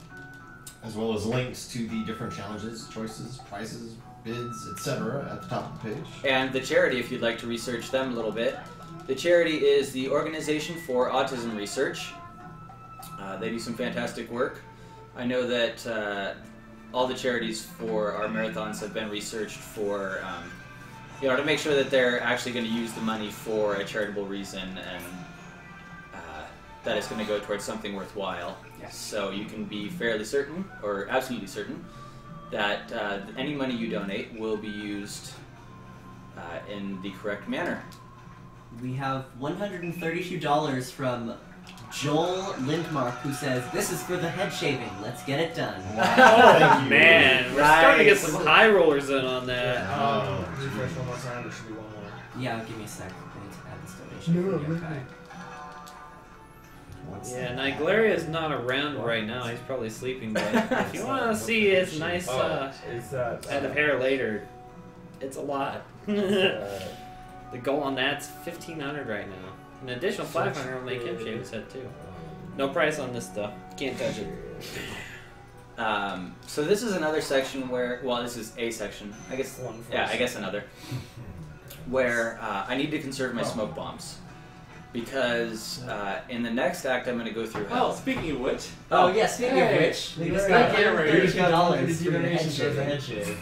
As well as links to the different challenges, choices, prizes, bids, etc. at the top of the page. And the charity, if you'd like to research them a little bit. The charity is the Organization for Autism Research. They do some fantastic work. I know that all the charities for our marathons have been researched for, to make sure that they're actually going to use the money for a charitable reason and that it's going to go towards something worthwhile. Yes. So you can be fairly certain, or absolutely certain, that any money you donate will be used in the correct manner. We have $132 from Joel Lindmark, who says, "This is for the head shaving. Let's get it done." Thank you. Man, we're starting to get Nice. some high rollers in on that. Refresh one more time. There should be one more. Yeah, give me a sec. I need to add this donation. No, Okay. What's Yeah, that? Niglaria's not around right now. He's probably sleeping, but if you want to see his nice Is that head of hair later, it's a lot. The goal on that's 1,500 right now. An additional 500 will make him shave his head too. No price on this stuff. Can't touch it. So this is another section where, well, this is a section, I guess. One first. Yeah, I guess another, where I need to conserve my smoke bombs, because in the next act I'm going to go through Oh, health. speaking of which, Oh, yeah, speaking of which, we just got $32 for your head shaving.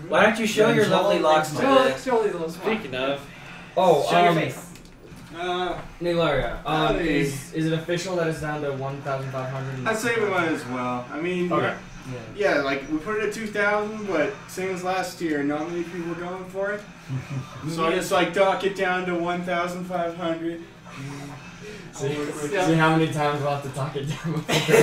Why don't you show your lovely locks to the... still these little spots. Speaking of, Show your face. Nilaria, Howdy. is it official that it's down to 1,500? I'd say we might as well. I mean, Okay. yeah, like we put it at 2,000, but same as last year, not many people were going for it. So I just like dock it down to 1,500. See how many times we'll have to talk it down before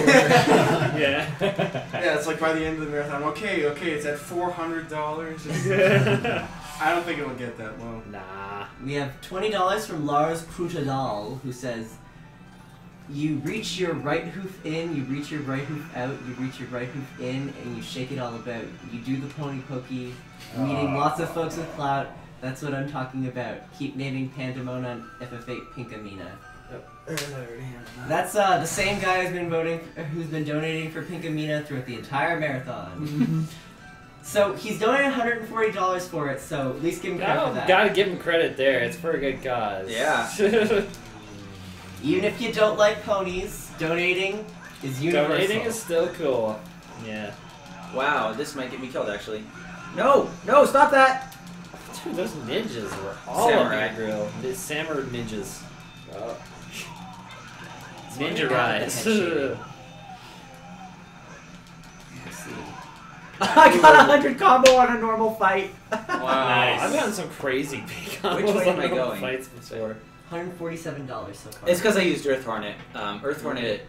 yeah. Yeah, it's like by the end of the marathon. Okay, it's at $400. I don't think it will get that low. Nah. We have $20 from Lars Krutadal, who says, "You reach your right hoof in, you reach your right hoof out, you reach your right hoof in, and you shake it all about. You do the pony pokey, meeting lots of folks with clout. That's what I'm talking about. Keep naming Pandemona FF8 Pinkamina." That's the same guy who's been donating for Pinkamina throughout the entire marathon. So he's donated $140 for it, so at least give him credit for that. Gotta give him credit there. It's for a good cause. Yeah. Even if you don't like ponies, donating is universal. Donating is still cool. Yeah. Wow, this might get me killed actually. No! No, stop that! Dude, those ninjas were all Samurai. up your grill. The samurai ninjas. Oh. Ninja Rise. rise. Let's see. I got 100 combo on a normal fight. Nice. I've gotten some crazy big combos Which way am on I normal going? fights before. $147 so far. It's because I used Earth Hornet. Earth Hornet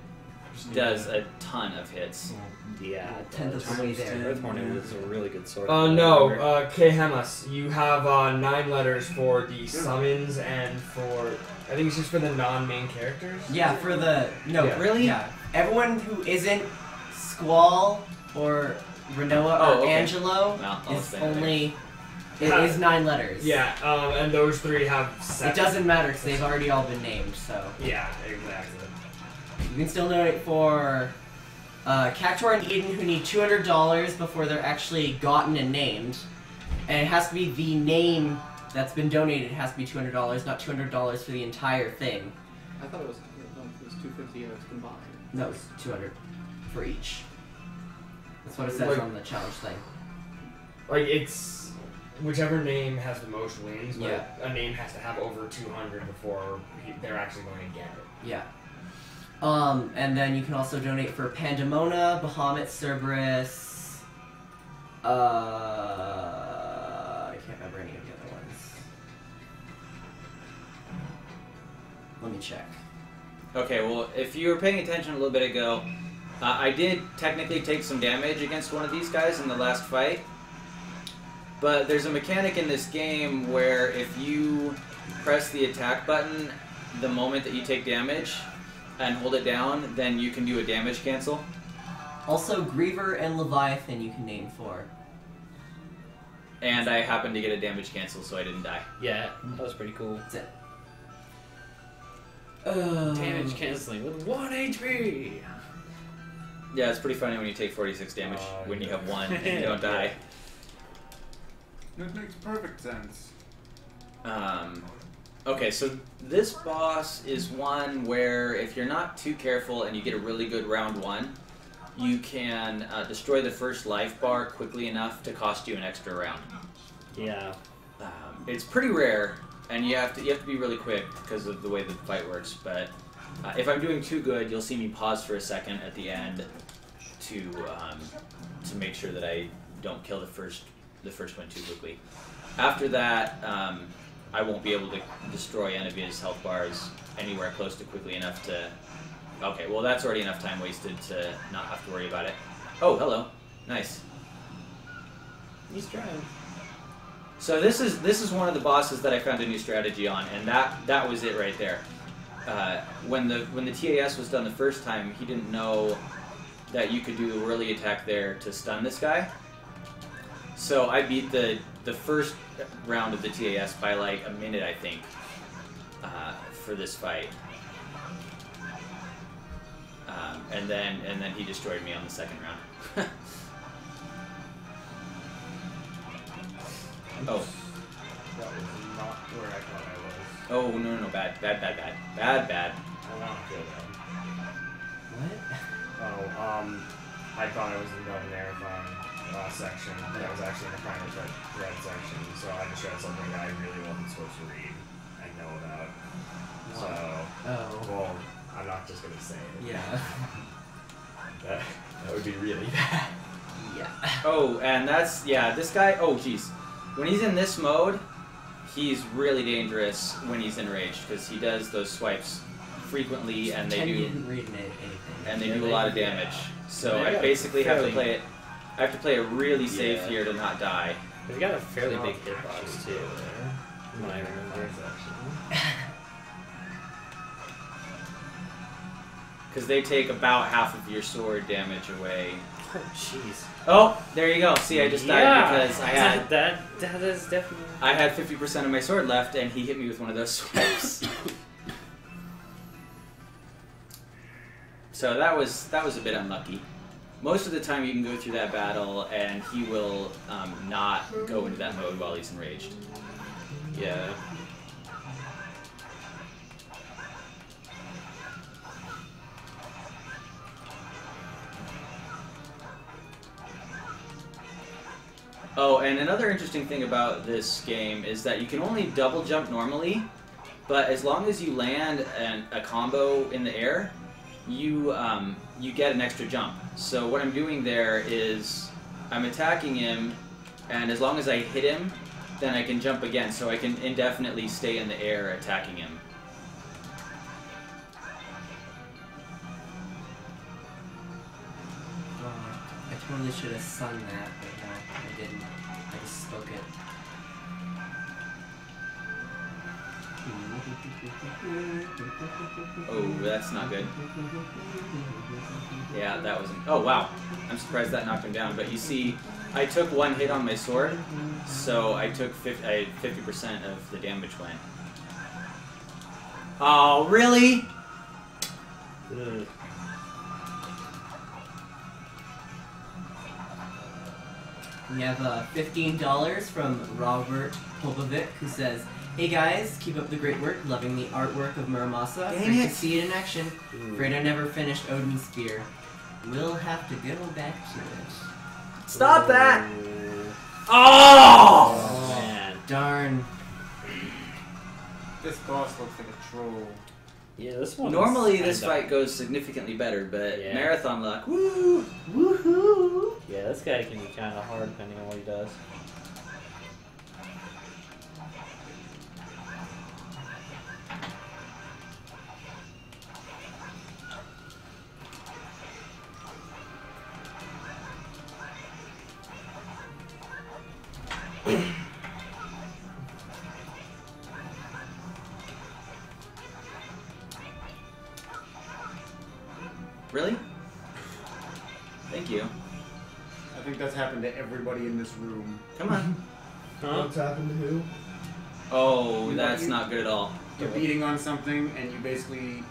does a ton of hits. Yeah, Tenth of the way there. Earth Hornet was a really good sword. No, Kehemas, you have 9 letters for the summons and for, I think it's just for the non-main characters? Yeah, for the... No, Yeah. Really? Yeah. Everyone who isn't Squall or Renoa Oh, or okay. Angelo Well, I'll is stay only... It is 9 letters. Yeah, and those 3 have 7. It doesn't matter because they've already all been named, so... Yeah, exactly. You can still donate for Cactuar and Eden, who need $200 before they're actually gotten and named. And it has to be the name that's been donated. It has to be $200, not $200 for the entire thing. I thought it was 250 and it's combined. No, it's 200 for each. That's what it says Like- on the challenge thing. Like, it's whichever name has the most wins, but Yeah. a name has to have over 200 before they're actually going to get it. Yeah. And then you can also donate for Pandemona, Bahamut, Cerberus. I can't remember any of the other ones. Let me check. Okay, well, if you were paying attention a little bit ago, I did technically take some damage against one of these guys in the last fight. But there's a mechanic in this game where if you press the attack button the moment that you take damage and hold it down, then you can do a damage cancel. Also, Griever and Leviathan you can name for. And I happened to get a damage cancel, so I didn't die. Yeah, that was pretty cool. That's it. Damage canceling with 1 HP. Yeah, it's pretty funny when you take 46 damage when you have 1 and you don't die. That makes perfect sense. Okay, so this boss is one where if you're not too careful and you get a really good round 1, you can destroy the first life bar quickly enough to cost you an extra round. Yeah. It's pretty rare, and you have to be really quick because of the way the fight works. But if I'm doing too good, you'll see me pause for a second at the end to make sure that I don't kill the first one too quickly. After that, I won't be able to destroy Anavia's health bars anywhere close to quickly enough to... Okay, well that's already enough time wasted to not have to worry about it. Oh, hello. Nice. He's trying. So this is one of the bosses that I found a new strategy on, and that was it right there. When the TAS was done the first time, he didn't know that you could do the whirly attack there to stun this guy. So I beat the first round of the TAS by like a minute, I think, for this fight. And then he destroyed me on the second round. Oh. That was not where I thought I was. Oh, no, bad. I want to kill them. What? Oh, I thought I was in the marathon section, but I was actually in the private red section, so I just read something that I really wasn't supposed to read and know about. So, well, I'm not just gonna say it. Yeah. That would be really bad. Yeah. Oh, and this guy, oh jeez. When he's in this mode, he's really dangerous when he's enraged, because he does those swipes frequently, and they do Didn't read anything. and they do a lot of damage. So They I got basically have to fairly- play it. I have to play it really safe Yeah. here to not die. They've got a fairly big hitbox too. From what I remember. Because they take about half of your sword damage away. Oh jeez. Oh, there you go. See, I just died because I had that is definitely. I had 50% of my sword left, and he hit me with one of those swipes. So that was a bit unlucky. Most of the time, you can go through that battle, and he will not go into that mode while he's enraged. Yeah. Oh, and another interesting thing about this game is that you can only double jump normally, but as long as you land a combo in the air, you get an extra jump. So what I'm doing there is I'm attacking him, and as long as I hit him, then I can jump again, so I can indefinitely stay in the air attacking him. I totally should have sung that, but no, I didn't. I just spoke it. Oh, that's not good. Yeah, that wasn't... Oh, wow. I'm surprised that knocked him down. But you see, I took one hit on my sword, so I took 50% of the damage went. Oh, really? Ugh. We have $15 from Robert Popovic, who says, "Hey guys, keep up the great work. Loving the artwork of Muramasa. Dang Great it. to see it in action. Afraid I never finished Odin's Spear. We'll have to go back to it." Stop that! Oh, Oh! man. Darn. This boss looks like a troll. Yeah, this one. Normally this fight goes significantly better, but Yeah. marathon luck, woo! Woohoo! Yeah, this guy can be kind of hard depending on what he does. Really? Thank you. I think that's happened to everybody in this room. Come on. Huh? What's happened to who? Oh, that's not good at all. You're beating on something, and you basically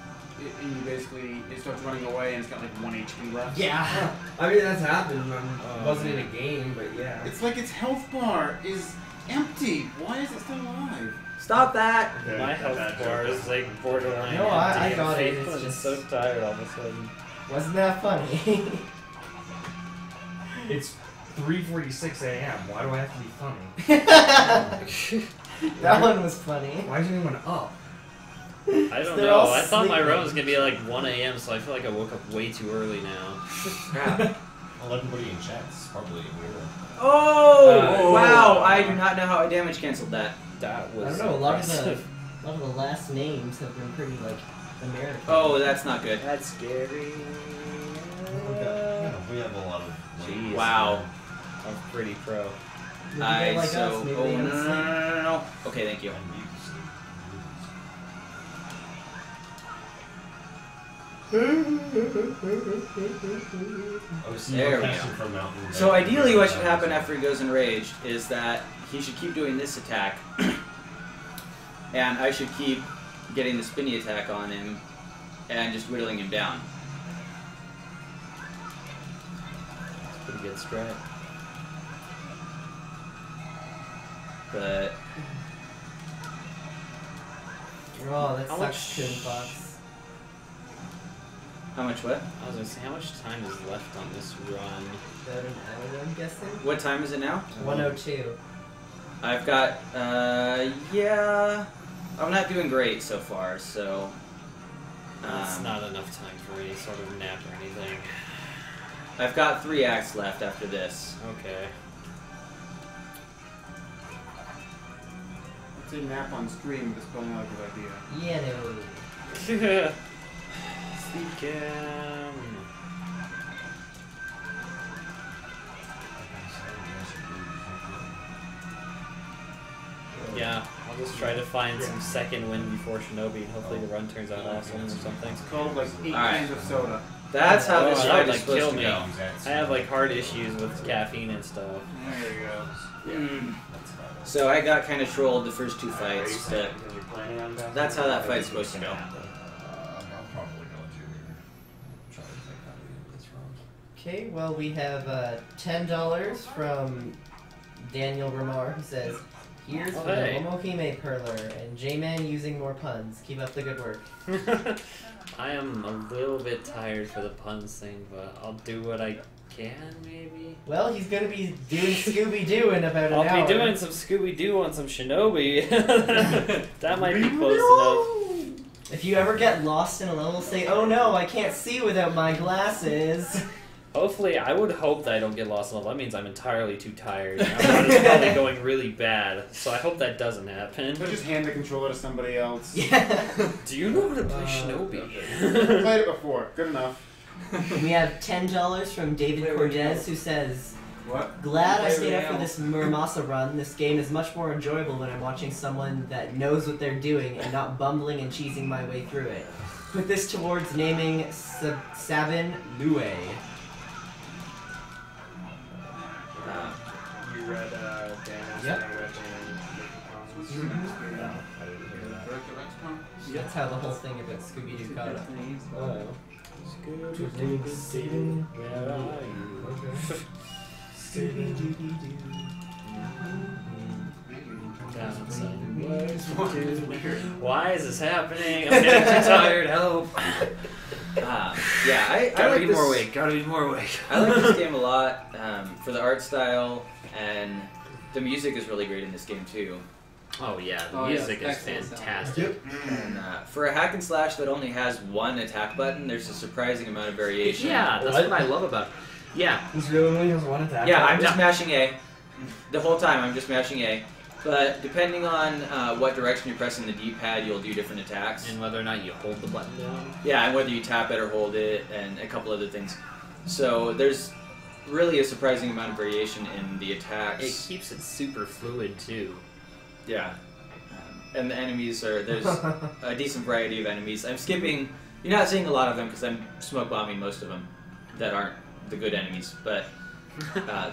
it starts running away, and it's got like 1 HP left. Yeah. I mean, that's happened. It Oh, wasn't in man. a game, but yeah. It's like its health bar is empty. Why is it still alive? Stop that! My health bar is like borderline. No, I empty. got it, I'm it's just- so tired all of a sudden. Wasn't that funny? It's 3:46 a.m. Why do I have to be funny? That one was funny. Why is anyone up? I don't They're know. all I thought my sleeping. run was gonna be like 1 a.m., so I feel like I woke up way too early now. Crap. Well, everybody in chat's probably weird. Oh! Wow, I do not know how I damage canceled that. That I was don't know, a lot of impressive. the last names have been pretty, like, American. Oh, that's not good. That's scary. We have a lot of. Jeez. Wow. I'm pretty pro. Maybe they're like us, maybe Oh, they no, don't no, sleep. no. Okay, thank you. There we go. So ideally what should happen after he goes enraged is that he should keep doing this attack, and I should keep getting the spinny attack on him, and just whittling him down. Pretty good strat. But Oh, that How sucks, much- Toon Fox. how much what? I was gonna say, how much time is left on this run? About an hour, I'm guessing? What time is it now? 102. I've got, yeah, I'm not doing great so far, so. That's not enough time for any sort of nap or anything. I've got 3 acts left after this. Okay. I'd say nap on stream, but it's probably not a good idea. Yeah, no. Sleep cam. Yeah, I'll just try to find some second win before Shinobi, and hopefully the run turns out awesome or something. It's called like 8 Alright. cans of soda. That's how this Oh, fight that is would, like, supposed kill to me. go. I have like heart issues with caffeine and stuff. There you go. Mm. So I got kind of trolled the first 2 fights, but that's how that fight's supposed to go. I'm probably going to try to think how to do this wrong. Okay, well, we have $10 from Daniel Ramar, who says, "Here's Oh, for hey. the Momohime Perler and J-Man using more puns. Keep up the good work." I am a little bit tired for the puns thing, but I'll do what I can, maybe. Well, he's gonna be doing Scooby-Doo in about an hour. I'll be doing some Scooby-Doo on some Shinobi. That might be close enough. If you ever get lost in a level, say, "Oh no, I can't see without my glasses." Hopefully, I would hope that I don't get lost in a level. That means I'm entirely too tired. My body's probably going really bad. So I hope that doesn't happen. Or just hand the controller to somebody else. Yeah. Do you know how to play Shinobi? Played it before. Good enough. We have $10 from David Cordes, who says, What? "Glad I Play stayed up for Real. this Muramasa run. This game is much more enjoyable when I'm watching someone that knows what they're doing and not bumbling and cheesing my way through it. Put this towards naming Sabin Lue." You read Daniel's Yep. sandwich and making comments? No, I didn't hear that. That's how the whole thing about Scooby-Doo caught up. Oh. Steven, where are you? Why is this happening? I'm getting too tired. Help! Yeah, I Gotta like be this. more awake. Gotta be more awake. I like this game a lot for the art style, and the music is really great in this game too. Oh yeah, the Oh, music yeah, is excellent sound. fantastic. And for a hack and slash that only has one attack button, there's a surprising amount of variation. Yeah, that's what I love about it. Yeah, This really only has one attack. Yeah, I'm just mashing A. The whole time I'm just mashing A. But depending on what direction you're pressing the D-pad, you'll do different attacks. and whether or not you hold the button down. Yeah, and whether you tap it or hold it, and a couple other things. So there's really a surprising amount of variation in the attacks. It keeps it super fluid too. Yeah. And the enemies there's a decent variety of enemies. I'm skipping, you're not seeing a lot of them because I'm smoke bombing most of them that aren't the good enemies, but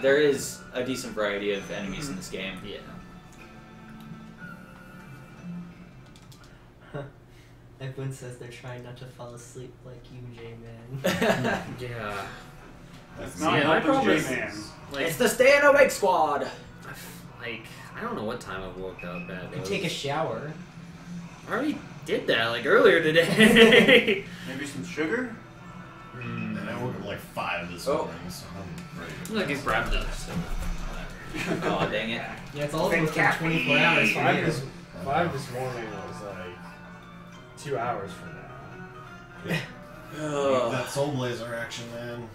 there is a decent variety of enemies in this game. Yeah. Everyone says they're trying not to fall asleep like you, J-Man. Yeah. That's See, not my helping problem is, J-Man. like, It's the Staying Awake Squad! like, I don't know what time I woke up at. You take a shower. I already did that, like, earlier today. Maybe some sugar? And I woke up at like 5 this Oh. morning, so I'm ready to Look, it's grabbed up. Oh, dang it. Yeah, it's all within 24 hours for Five you. this morning was like 2 hours from now. Oh. That Soul Blazer action, man.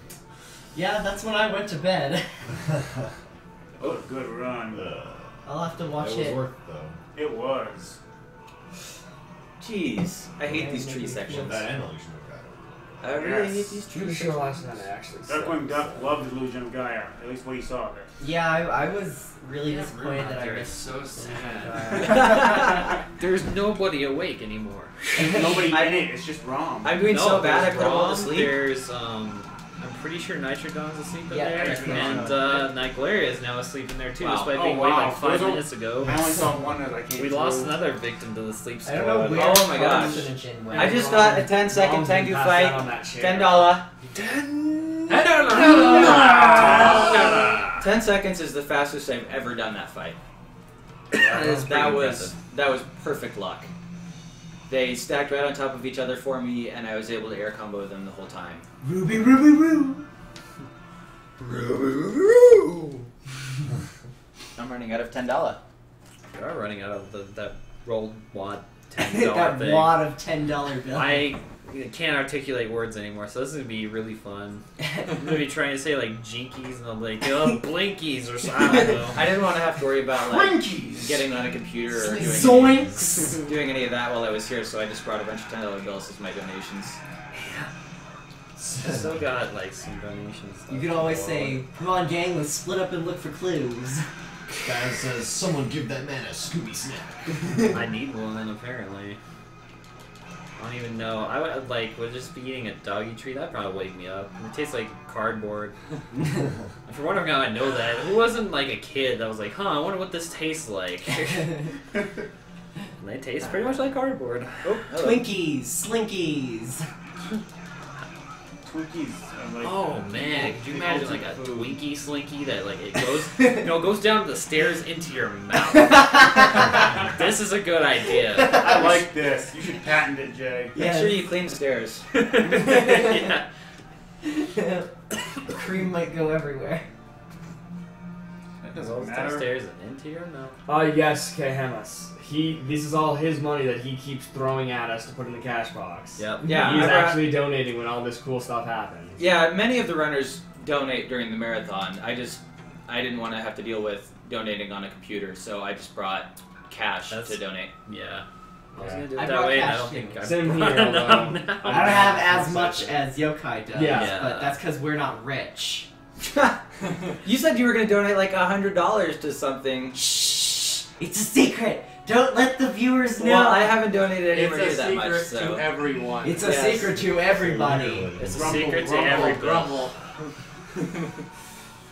Yeah, that's when I went to bed. Oh, good run. I'll have to watch it was it. worth it, though. It was. Jeez, I hate these tree sections. That and Illusion of God. I really Yes. hate these The tree show sections. last night actually. Duckwing Duck loved Illusion of Gaia, at least what he saw of it. Yeah, I was really disappointed that I They're missed. so sad. Uh, There's nobody awake anymore. Nobody in it, it's just Rom. I'm doing so bad I put them all to sleep. There's, I'm pretty sure Nitrodon's asleep in Yeah, there, Nitrodon. and Nightglaria is now asleep in there too, Wow. despite Oh, being awake wow. like 5 Those are- minutes ago. I only saw one as I came We through. lost another victim to the sleep I squad. don't know where Oh my gosh. Carson went. I just got a 10-second Mom's Tengu been passed out on fight. that chair. $10. $10. 10 seconds is the fastest I've ever done that fight. That is pretty That was perfect luck. They stacked right on top of each other for me, and I was able to air combo them the whole time. Ruby, Ruby, Roo. I'm running out of $10. We are running out of that rolled wad $10 That thing. wad of $10 bills. I can't articulate words anymore, so this is gonna be really fun. I'm gonna be trying to say like jinkies and I'm like, oh, blinkies or something. I don't know. I didn't want to have to worry about like Twinkies! getting on a computer or Zoinks! doing any of that while I was here, so I just brought a bunch of $10 bills as my donations. I still got like some donations. You could always say, "Come on, gang, let's split up and look for clues." Guy says, someone give that man a Scooby snack. I need one apparently. I don't even know. I would just be eating a doggy treat. That'd probably wake me up. It tastes like cardboard. For wondering how I know that, who wasn't like a kid that was like, huh? I wonder what this tastes like. And they taste pretty much like cardboard. Oh, hello. Twinkies, Slinkies. Twinkies are like Oh man, could you the imagine like a ultimate food. Twinkie Slinky that like it goes, goes down the stairs into your mouth? This is a good idea. I like this. You should patent it, Jay. Make sure you clean the stairs. Yeah. cream might go everywhere. That Well, doesn't is matter. downstairs an interior? No. Yes, Kehemas. This is all his money that he keeps throwing at us to put in the cash box. Yep. Yeah, He's I brought- actually donating when all this cool stuff happens. Yeah, many of the runners donate during the marathon. I didn't want to have to deal with donating on a computer, so I just brought cash That's- to donate. Yeah. I was Yeah. gonna do it I that brought way, and I cash don't too. think I Same brought here, enough although- now. I don't have as much as Youkai does, Yeah. but that's because we're not rich. You said you were going to donate like $100 to something. Shh! It's a secret! Don't let the viewers know! Well, I haven't donated It's anywhere a near that much, secret so. to everyone. It's a Yes. secret to everybody. It's a Grumble, secret to grumble, every grumble.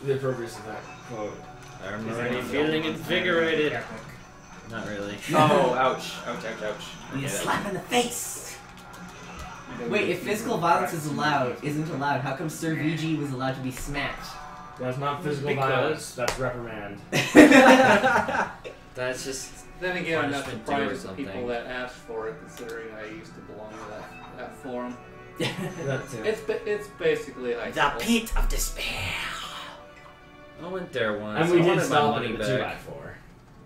The appropriateness of that quote. I'm already feeling invigorated. Not really. Oh, ouch. Ouch, ouch, ouch. Need a Okay, slap in the face! Wait, if physical violence isn't allowed, how come Sir VG was allowed to be smacked? That's not physical Because- violence. That's reprimand. That's just. Then again, I'm not Punishment surprised due or at the people something. that asked for it, considering I used to belong to that forum. That too. It's basically high The school. pit of despair. I went there once. And we I did wanted my stop money it at the back. 2x4.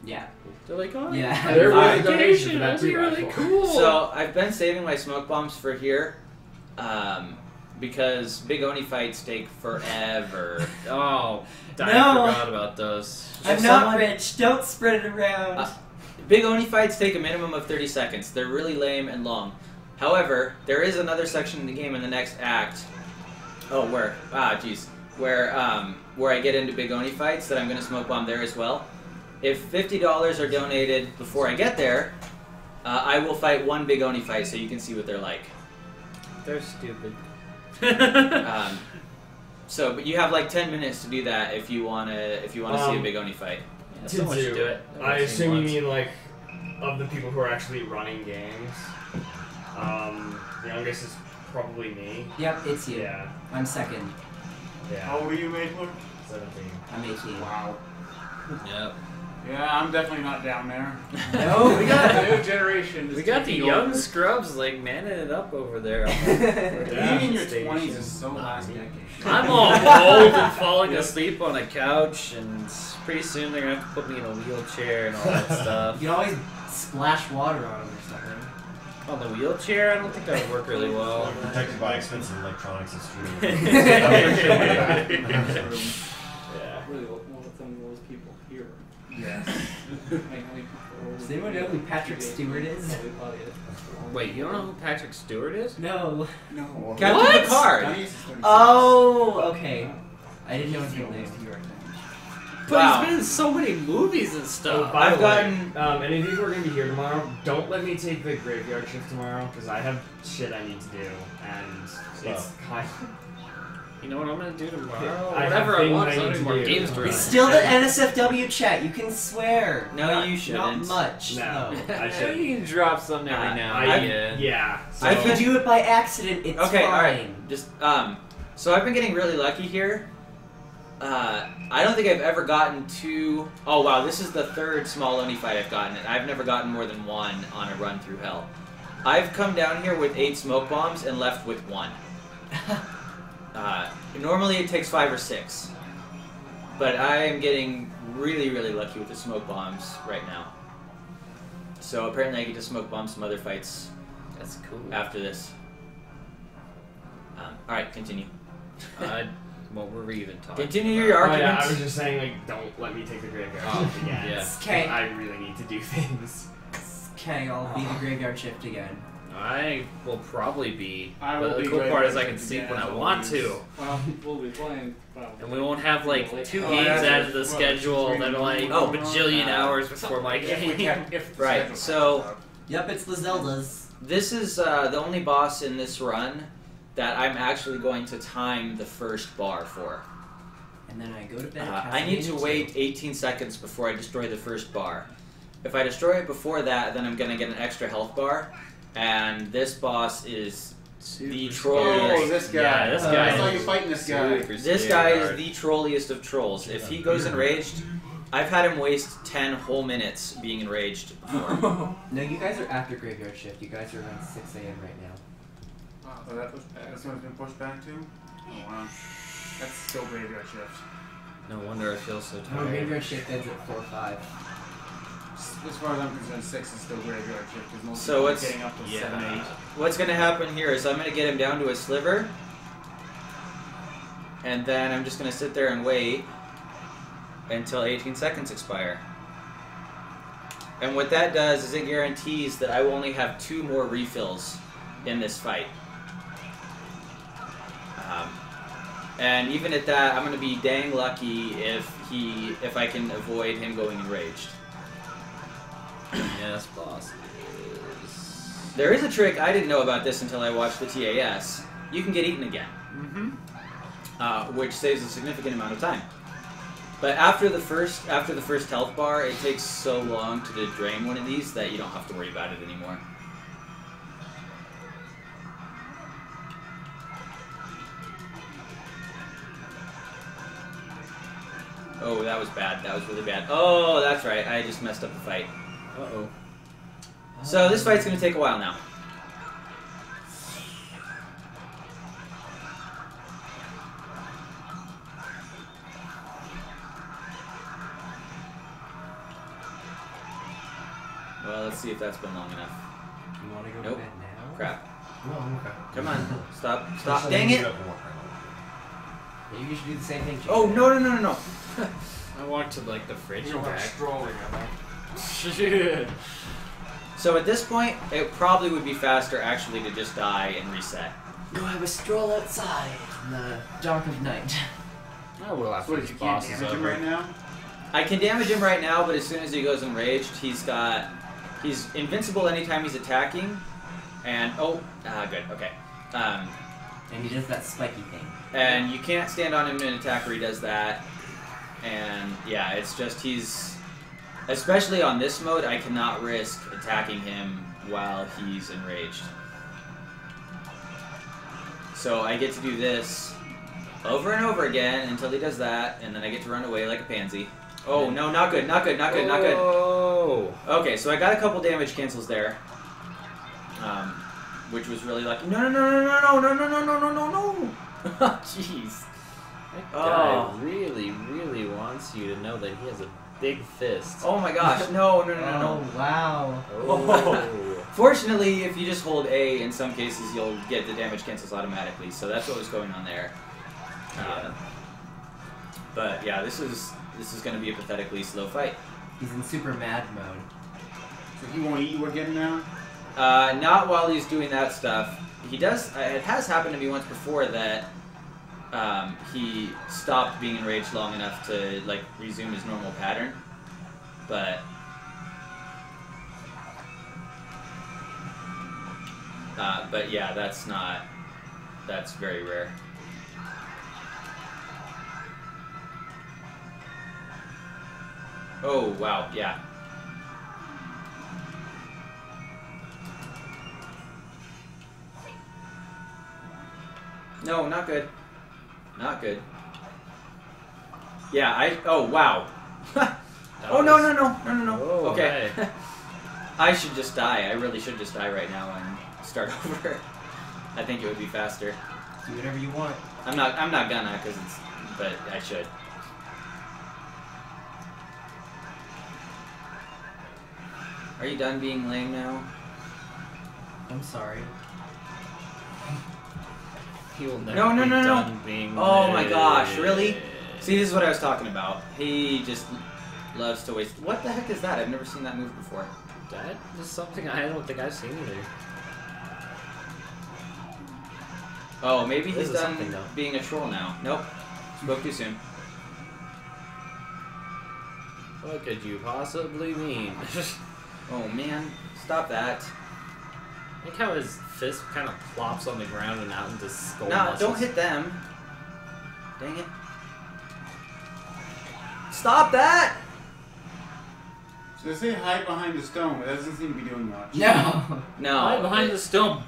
Yeah. They're like, oh, Yeah. There was Alright. a donation for That'll that be 2x4. really cool. So, I've been saving my smoke bombs for here. Because Big Oni fights take forever. Oh, I No. forgot about those. I'm If not someone- rich, don't spread it around. Big Oni fights take a minimum of 30 seconds. They're really lame and long. However, there is another section in the game in the next act. Oh, where? Jeez. Where I get into Big Oni fights that I'm going to smoke bomb there as well. If $50 are donated before I get there, I will fight one Big Oni fight so you can see what they're like. They're stupid. But you have like 10 minutes to do that if you wanna see a Big Oni fight. Yeah, someone should do it. I I've seen assume you once. mean like of the people who are actually running games. The youngest is probably me. Yep, it's you. Yeah. I'm second. Yeah. How old are you, Mapler? 17. I'm 18. Wow. Yep. Yeah, I'm definitely not down there. No, We got the new generation. is We got the taking young over. scrubs like manning it up over there. Yeah. Being in your Station. 20s is so last decade. I'm all old and falling asleep on a couch, and pretty soon they're gonna have to put me in a wheelchair and all that stuff. You can always splash water on them or something. On the wheelchair, I don't think that would work really well. Protected by expensive electronics and streaming. Yeah. Really, one of those people here. Yes. Does anyone know who Patrick Stewart is? Wait, you don't know who Patrick Stewart is? No. No. Captain What? Picard. Oh, okay. I didn't know his real name. But Wow. he's been in so many movies and Oh, stuff. by I've the way, gotten- any of you who are going to be here tomorrow, don't let me take the graveyard shift tomorrow, because I have shit I need to do, and it's kind of... You know what I'm gonna do tomorrow? I have Whatever I things want, I so I need need to more do. games to run. It's still the NSFW chat. You can swear. No, Not- you shouldn't. Not much. No, I I should. you can drop something every now and I've- again. Yeah. So, I've If you do it by accident, it's Okay, fine. alright. Just, so I've been getting really lucky here. I don't think I've ever gotten two... Oh, wow, this is the third small Oni fight I've gotten, and I've never gotten more than one on a run through hell. I've come down here with 8 smoke bombs and left with 1. Normally it takes 5 or 6. But I am getting really, really lucky with the smoke bombs right now. So apparently I get to smoke bomb some other fights That's cool. after this. Alright, continue. What were we even talking Continue about? your Oh, yeah, arguments. I was just saying, like, don't let me take the graveyard Oh, shift again. yeah. Okay. I really need to do things. Okay, I'll be the graveyard shift again. I will probably be. I will But the be cool great part at is I can it sleep again, when I as want always. to. Well, we'll be playing. Probably. And we won't have like 2 Oh, games that's added it. to the Well, schedule that are like Oh, bajillion hours before my If we game. kept, if the Right, schedule so- works out. Yep, it's the Zeldas. This is the only boss in this run that I'm actually going to time the first bar for. And then I go to bed. I need to wait 18 seconds before I destroy the first bar. If I destroy it before that, then I'm going to get an extra health bar. And this boss is the Oh, trolliest. this guy. Yeah, this I guy saw is you fighting this guy. Super This scary guy is hard. the trolliest of trolls. If he goes enraged, I've had him waste 10 whole minutes being enraged before. No, you guys are after graveyard shift. You guys are around 6 a.m. right now. Oh, this one's been pushed back too? Oh, wow. That's still graveyard shift. No wonder I feel so No, tired. graveyard shift ends at 4-5. As far as I'm concerned, 6 is still graveyard shift because most So people are it's- getting up to 7, 8. What's going to happen here is I'm going to get him down to a sliver. And then I'm just going to sit there and wait until 18 seconds expire. And what that does is it guarantees that I will only have 2 more refills in this fight. And even at that, I'm going to be dang lucky if I can avoid him going enraged. Yes, boss. There is a trick I didn't know about this until I watched the TAS. You can get eaten again, which saves a significant amount of time. But after the first health bar, it takes so long to drain one of these that you don't have to worry about it anymore. Oh, that was bad. That was really bad. Oh, that's right. I just messed up the fight. Uh-oh. So this fight's going to take a while now. Well, let's see if that's been long enough. You want to go Nope. to bed now? Crap. No, I'm okay. Come on. Stop. Especially Dang when you it. get up and walk around. Maybe you should do the same thing. Jake. Oh, no, no, no, no, no. I walked to like the fridge You and are back. strolling, Shit. So at this point, it probably would be faster actually to just die and reset. Go have a stroll outside in the dark of night. Oh, well, So after what, this you can't boss is damage him over. right now? I can damage him right now, but as soon as he goes enraged, he's invincible anytime he's attacking. And, good, okay. And he does that spiky thing. And you can't stand on him in an attack where he does that. And yeah, it's just especially on this mode, I cannot risk attacking him while he's enraged. So I get to do this over and over again until he does that, and then I get to run away like a pansy. Oh no, not good, not good, not good, not good. Oh. Okay, so I got a couple damage cancels there. Which was really lucky. No, no, no, no, no, no, no, no, no, no, no. Jeez. That guy really, really wants you to know that he has a big fist. Oh my gosh. No, no, no, no, no. Oh, wow. Oh. Fortunately, if you just hold A, in some cases you'll get the damage cancels automatically. So that's what was going on there. But yeah, this is going to be a pathetically slow fight. He's in super mad mode. So he won't eat you again now? Not while he's doing that stuff. He does. It has happened to me once before that he stopped being enraged long enough to like resume his normal pattern, but yeah, that's very rare. Oh wow, yeah. No, not good. Not good. Yeah, oh, wow. Oh, no, no, no, no, no, no. Oh, okay. hey. I should just die. I really should just die right now and start over. I think it would be faster. Do whatever you want. I'm not gonna, but I should. Are you done being lame now? I'm sorry. He will never No, no, be no, no. done being Oh my gosh, lit. really? See, this is what I was talking about. He just loves to waste. What the heck is that? I've never seen that move before. That is something I don't think I've seen either. Oh, maybe This he's is done something, though. being a troll now. Nope. Spoke too soon. What could you possibly mean? Oh man, stop that. Like how his fist kind of plops on the ground and out into his skull No, muscles. don't hit them. Dang it. Stop that! So they say hide behind a stone, but that doesn't seem to be doing much. No! No. Hide behind the stone.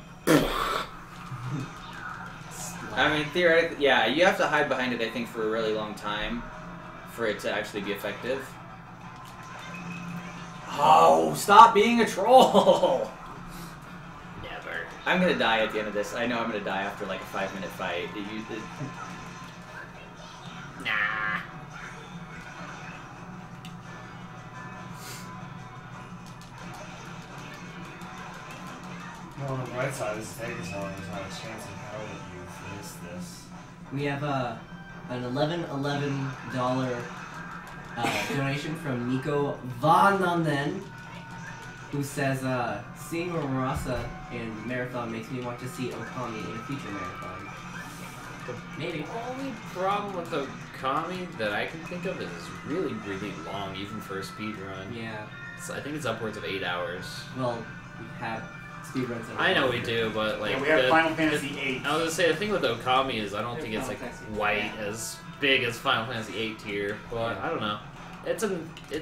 I mean, theoretically, yeah, you have to hide behind it, I think, for a really long time for it to actually be effective. Oh, stop being a troll! Never. I'm gonna die at the end of this. I know I'm gonna die after like a 5-minute fight. Nah. Well, on the right side, this Vegas one, there's not a chance in hell that you miss this. We have an $11 donation from Nico Vananen, who says, seeing Oboromuramasa in Marathon makes me want to see Okami in a future marathon. Maybe. The only problem with Okami that I can think of is it's really, really long, even for a speed run. Yeah. So I think it's upwards of 8 hours. Well, we have speedruns. I know we do, but like Yeah, we have Final Fantasy VIII. I was gonna say the thing with Okami is I don't think it's Final like Fantasy. quite as big as Final Fantasy VIII tier, but I don't know. It's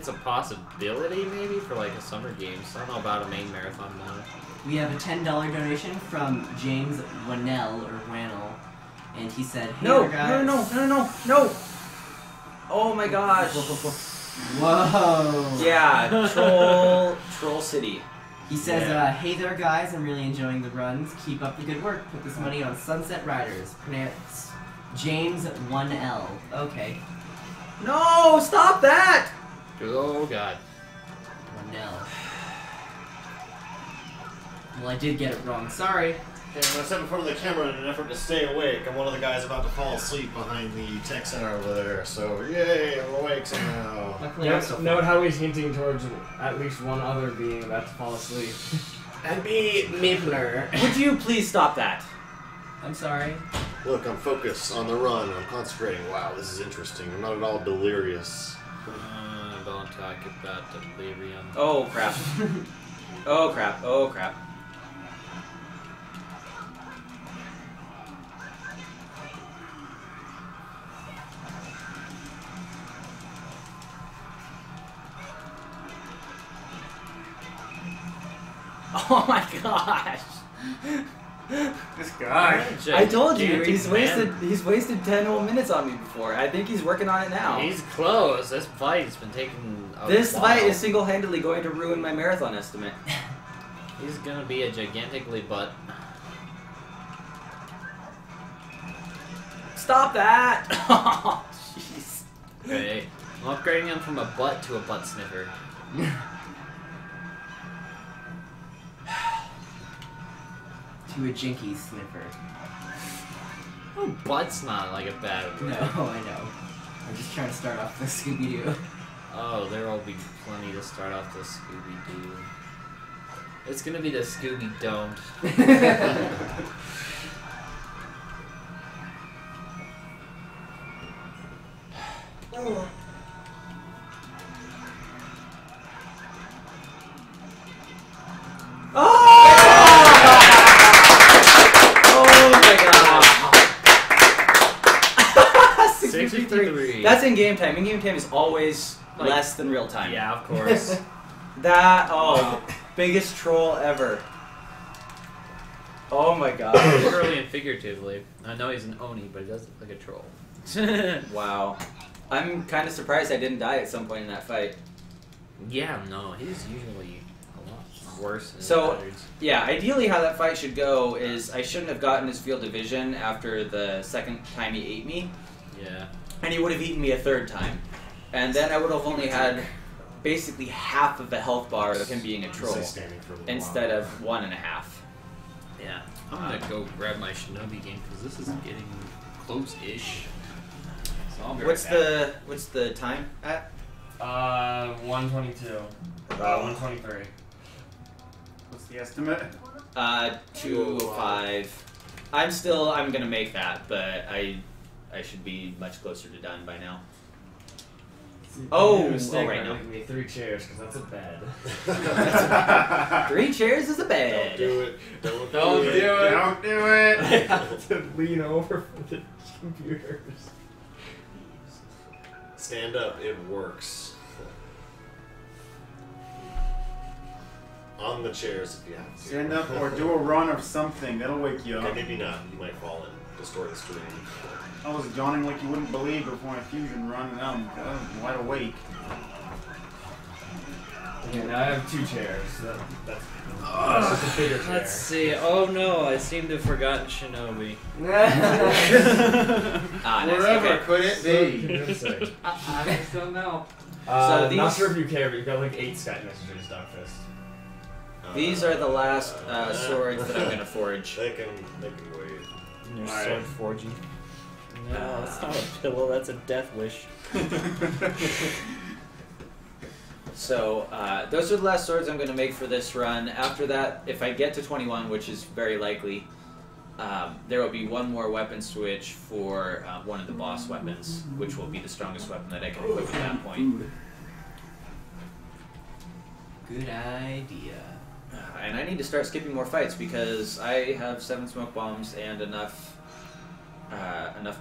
a possibility maybe for like a summer game. So I don't know about a main marathon now. We have a $10 donation from James Wannell or Wannell, and he said, "Hey No, there, guys." no! Oh my gosh! Whoa! Yeah, Troll City. He says, Yeah. "Hey there, guys! I'm really enjoying the runs. Keep up the good work. Put this money on Sunset Riders." Pronounced James 1L. Okay, No, stop that! Oh god. 1L. Well, I did get it wrong. Sorry. Okay, I'm gonna step in front of the camera in an effort to stay awake. I'm one of the guys about to fall asleep behind the tech center over there. So, yay, I'm awake somehow. Luckily, I'm still Note how he's hinting towards at least one other being about to fall asleep. And me, Mibler. Would you please stop that? I'm sorry. Look, I'm focused on the run. I'm concentrating. Wow, this is interesting. I'm not at all delirious. Don't talk about delirium. Oh crap. Oh crap. Oh crap. Oh my gosh. This guy. I told you, Gigantic he's wasted 10 whole minutes on me before. I think he's working on it now. He's close. This fight's been taking a This while. fight is single-handedly going to ruin my marathon estimate. He's gonna be a gigantically butt. Stop that! Oh, jeez. Okay. I'm upgrading him from a butt to a butt sniffer. To a jinky sniffer. Oh, butt's not like a bad word. No, I know. I'm just trying to start off the Scooby-Doo. Oh, there will be plenty to start off the Scooby-Doo. It's gonna be the Scooby-Don't. Oh my god! 63. That's in game time. In game time is always Like- less than real time. Yeah, of course. Biggest troll ever. Oh my god. Literally and figuratively. I know he's an Oni, but he does look like a troll. Wow. I'm kind of surprised I didn't die at some point in that fight. Yeah, no, he's usually a lot worse than So- others. Yeah, ideally how that fight should go is I shouldn't have gotten his field of vision after the second time he ate me, Yeah. and he would have eaten me a third time. And then I would have only had basically half of the health bar of him being a troll Standing for a little instead while. of 1.5. Yeah. I'm gonna go grab my Shinobi game because this is getting close-ish. So I'll be What's right back. the time at? 122. 123. What's the estimate? 205. I'm gonna make that, but I should be much closer to done by now. Oh, Mistake right by now. making me 3 chairs because that's a bed. 3 chairs is a Don't bed. do it. Don't Don't do do it. it. Don't do it! I have to lean over for the computers. Stand up. It works. On the chairs if you have to. Stand up or do a run of something. That'll wake you Okay, up. maybe not. You might fall and destroy the screen. I was yawning like you wouldn't believe before my fusion run, and I'm wide awake. Yeah, now I have 2 chairs. That's just a bigger chair. Let's see. Oh no, I seem to have forgotten Shinobi. Nice. Wherever Okay. could it be? Convincing. I still know. So Not these- sure if you care, but you've got like 8 Skype messages, Dogfist. These are the last swords that I'm gonna forge. They can wait. Your Alright. sword forging. No, it's not a pillow. That's a death wish. So those are the last swords I'm going to make for this run. After that, if I get to 21, which is very likely, there will be one more weapon switch for one of the boss weapons, which will be the strongest weapon that I can equip at that point. Good idea. And I need to start skipping more fights because I have 7 smoke bombs and enough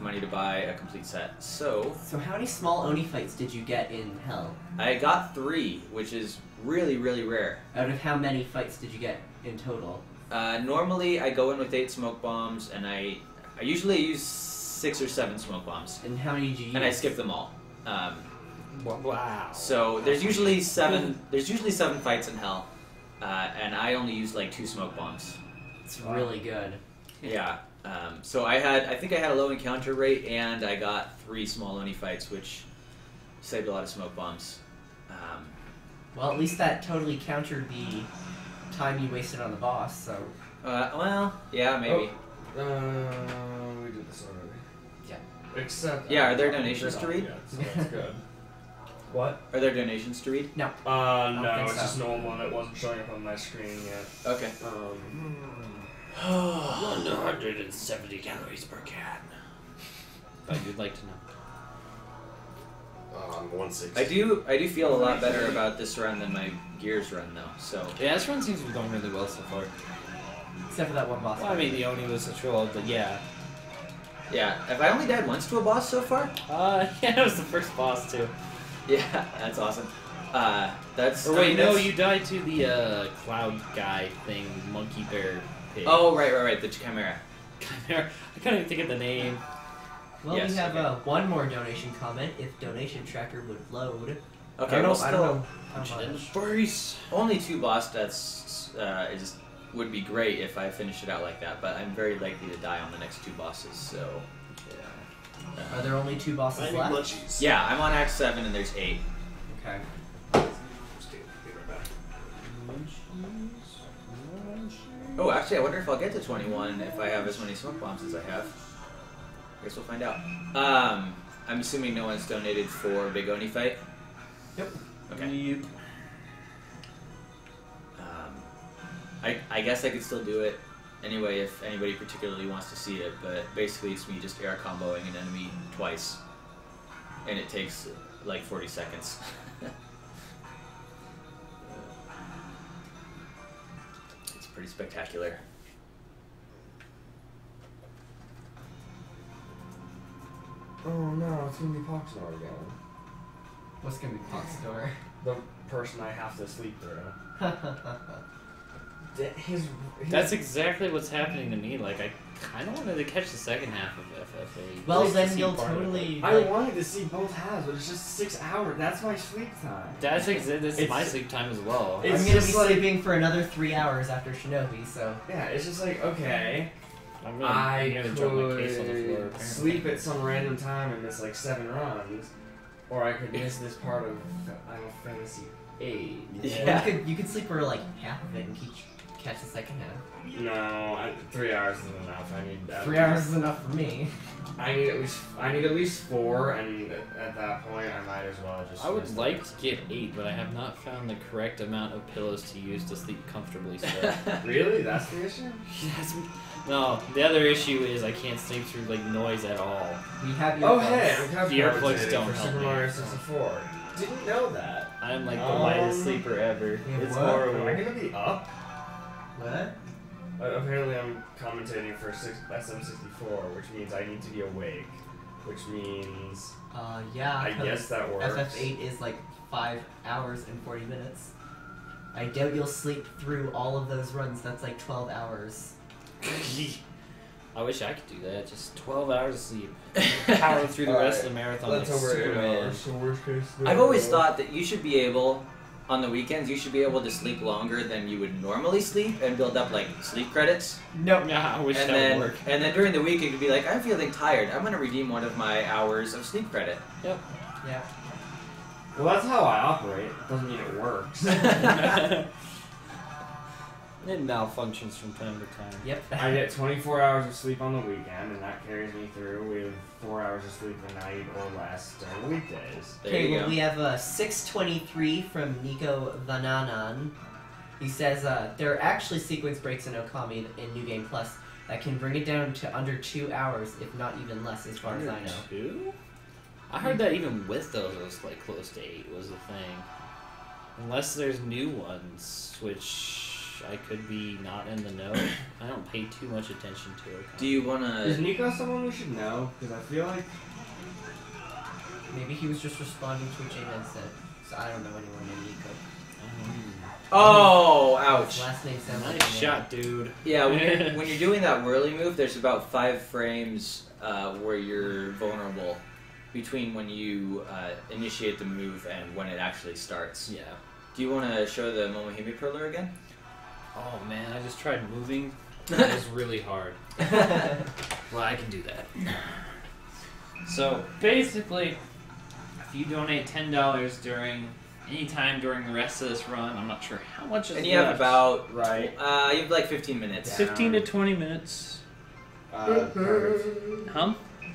money to buy a complete set. So how many small Oni fights did you get in Hell? I got 3, which is really, really rare. Out of how many fights did you get in total? Normally, I go in with 8 smoke bombs, and I usually use 6 or 7 smoke bombs, And how many did you use? and I skip them all. Wow. So there's usually 7. There's usually 7 fights in Hell, and I only use like 2 smoke bombs. It's really good. Yeah. So I think I had a low encounter rate, and I got 3 small Oni fights, which saved a lot of smoke bombs. Well, at least that totally countered the time you wasted on the boss, so... Well, yeah, maybe. We did this already. Yeah. Except... Yeah, are there donations to read? Yeah, so that's good. What? Are there donations to read? No, think it's so. just normal that wasn't showing up on my screen yet. Okay. 170 calories per can. But you'd like to know. 160. I do feel a lot better about this run than my Gears run, though. So Yeah, this run seems to be going really well so far. Except for that one boss Well, I fight. mean, the Oni was a troll, but yeah. yeah, have I only died once to a boss so far? Yeah, it was the first boss too. Yeah, that's awesome. That's. Or I wait, mean, no, that's- you died to the cloud guy thing, monkey bear pig. Oh, right, the Chimera. Chimera. I can't even think of the name. Well, Yes, we have okay. one more donation comment, if donation tracker would load. Okay, well, still, How much? face. only 2 boss deaths would be great if I finished it out like that, but I'm very likely to die on the next 2 bosses, so. Are there only 2 bosses left? Munchies. Yeah, I'm on Act 7 and there's 8. Okay. Oh, actually, I wonder if I'll get to 21 if I have as many smoke bombs as I have. I guess we'll find out. I'm assuming no one's donated for Big Oni fight? Yep. Okay. Yep. I guess I could still do it anyway if anybody particularly wants to see it, but basically it's me just air comboing an enemy twice, and it takes like 40 seconds. It's pretty spectacular. Oh no, it's gonna be Poxnor again. What's gonna be Pox door? The person I have to sleep through. His That's exactly what's happening to me. Like, I kind of wanted to catch the second half of FFA. Well, just to then see you'll part of it. totally... I like- wanted to see both halves, but it's just 6 hours. That's my sleep time. That's It's- my sleep time as well. It's I'm gonna be just like- sleeping for another 3 hours after Shinobi, so... Yeah, it's just like, okay, I'm I gonna drop my case on the floor. could Apparently. sleep at some random time and miss like 7 runs, or I could miss this part of Final Fantasy 8. Yeah. Well, you could sleep for like half of it and catch the second half. No, 3 hours isn't enough. I need 3 hours is enough for me. I need at least 4, and at that point, I might as well just. I would miss like the to get 8, but I have not found the correct amount of pillows to use to sleep comfortably still. rest. Really, that's the issue. Yes. No, the other issue is I can't sleep through like noise at all. We have your Oh hey, I'm couch The earplugs compensating don't for help Super me. Mario 64. Didn't know that. I'm like the lightest sleeper ever. Yeah, It's what? horrible. Am I gonna be up? What? Apparently, I'm commentating for SM64, which means I need to be awake. Which means Yeah. I guess that works. FF8 is like 5 hours and 40 minutes. I doubt you'll sleep through all of those runs. That's like 12 hours. I wish I could do that. Just 12 hours of sleep. Power through the rest of the marathon like Let's over 8 Superman. hours. So worst case. I've always thought that you should be able on the weekends, you should be able to sleep longer than you would normally sleep and build up like sleep credits. Nope. Yeah, I wish And that then, would work. and then during the week, it could be like, I'm feeling tired. I'm gonna redeem one of my hours of sleep credit. Yeah. Well, that's how I operate. Doesn't mean it works. It malfunctions from time to time. Yep. I get 24 hours of sleep on the weekend, and that carries me through. We have 4 hours of sleep a night or less during the weekdays. There Okay, you well, go. we have 623 from Nico Vananan. He says there are actually sequence breaks in Okami in New Game Plus that can bring it down to under 2 hours, if not even less, as far as I know. 2? I heard that even with those, it was like close to 8 was the thing. Unless there's new ones, which I could be not in the know. I don't pay too much attention to it. Do you wanna? Is Nico someone we should know? Because I feel like Maybe he was just responding to what J-Man said. So I don't know anyone named Nico. Oh, His ouch. last name sounds like Nice a shot, dude. Yeah, when you're doing that whirly move, there's about 5 frames where you're vulnerable between when you initiate the move and when it actually starts. Yeah. Do you want to show the Momohime Perler again? Oh man, I just tried moving. That was really hard. Well, I can do that. So basically, if you donate $10 during any time during the rest of this run, I'm not sure how much is And you have left. about right. you have like 15 minutes. 15 to 20 minutes. Perfect. Huh?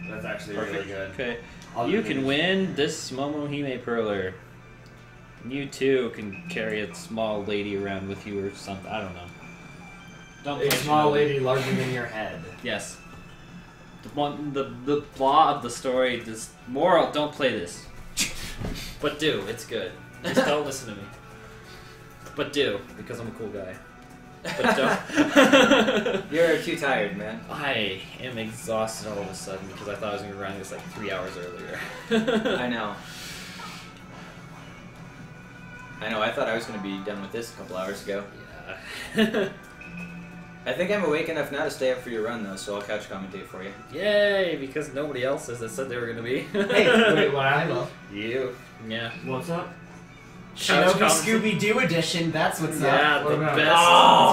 That's actually really Perfect. good. Okay. I'll You do can this. win this Momohime Perler. You too can carry a small lady around with you or something. I don't know. Don't A push small it. lady larger than your head. Yes. The plot of the story, this moral, don't play this. But do, it's good. Just don't listen to me. But do, because I'm a cool guy. But don't. You're too tired, man. I am exhausted all of a sudden because I thought I was going to run this like 3 hours earlier. I know. I thought I was going to be done with this a couple hours ago. Yeah. I think I'm awake enough now to stay up for your run, though, so I'll couch commentate for you. Yay, because nobody else is that said they were going to be. Hey, Wait, what I happened? will. You. Yeah. What's up? Couch Shinobi commentate- Scooby-Doo edition, that's what's Yeah, up. What the about-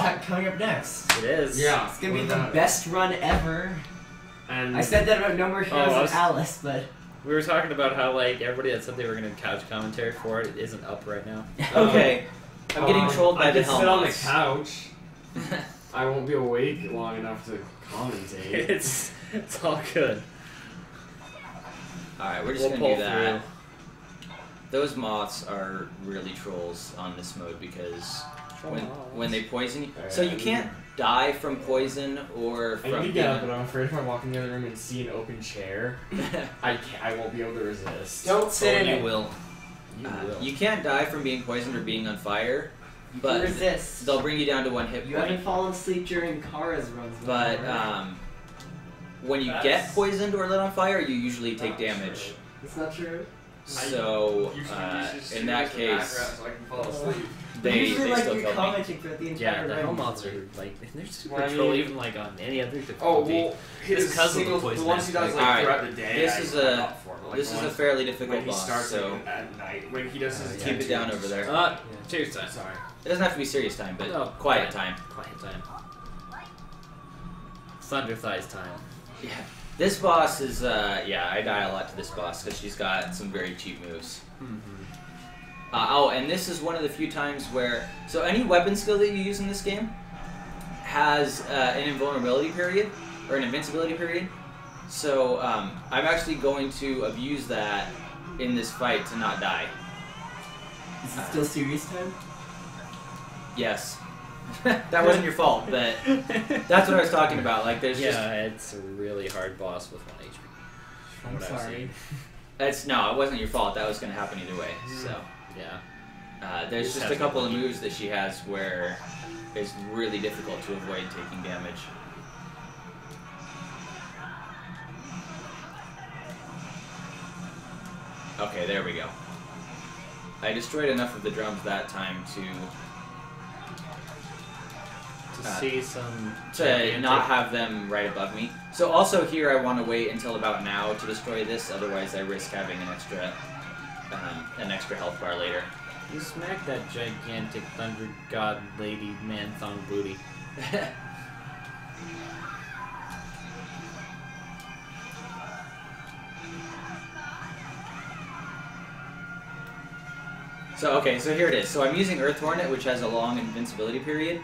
best. It's coming up next. It is. Yeah. It's gonna be what the about it? best run ever. And I said that about No More Heroes I of was- Alice, but We were talking about how like everybody that said they were going to couch commentary for it isn't up right now. Okay. I'm getting trolled by I the can sit on the Helmets. couch. I won't be awake long enough to commentate. it's all good. Alright, we're just We'll gonna do pull that. Those moths are really trolls on this mode because when they poison you, so you can't die from poison or I from need to get up, being but I'm afraid if I walk in the other room and see an open chair, I won't be able to resist. don't sit in you it. will. You will. you can't die from being poisoned or being on fire, but Resist. they'll bring you down to 1 hit You point. haven't fallen asleep during Kara's runs before, But right? when you get poisoned or lit on fire, you usually take damage. It's not true. So in that case, so I can fall asleep. they usually like still you're kill me. commenting throughout the entire Yeah, the run. Hellmoths are like they're super Well, I troll mean- even like on any other difficulty. Oh well, his It's 'cause of the singles, the poison ones he does aspect. like Alright, throughout the day. this I'm is up for, but, like, this the is a ones fairly when difficult he boss. starts So like, at night when he does his yeah. keep it down over there. Cheers time. Sorry. It doesn't have to be serious time, but No, quiet time. Quiet time. Thunder thighs time. Yeah. This boss is, yeah, I die a lot to this boss because she's got some very cheap moves. Oh, and this is one of the few times where, so any weapon skill that you use in this game has an invulnerability period, or an invincibility period. So I'm actually going to abuse that in this fight to not die. Is it still serious time? Yes. That wasn't your fault, but that's what I was talking about. Like, there's just Yeah, it's a really hard boss with 1 HP. I'm What I've sorry. no, it wasn't your fault. That was going to happen either way. So Yeah. there's Just just have a to couple of believe. moves that she has where it's really difficult to avoid taking damage. Okay, there we go. I destroyed enough of the drums that time to See some not have them right above me. So also here I want to wait until about now to destroy this, otherwise I risk having an extra health bar later. You smack that gigantic thunder god lady man thong booty. So, okay, so here it is. So I'm using Earth Hornet, which has a long invincibility period,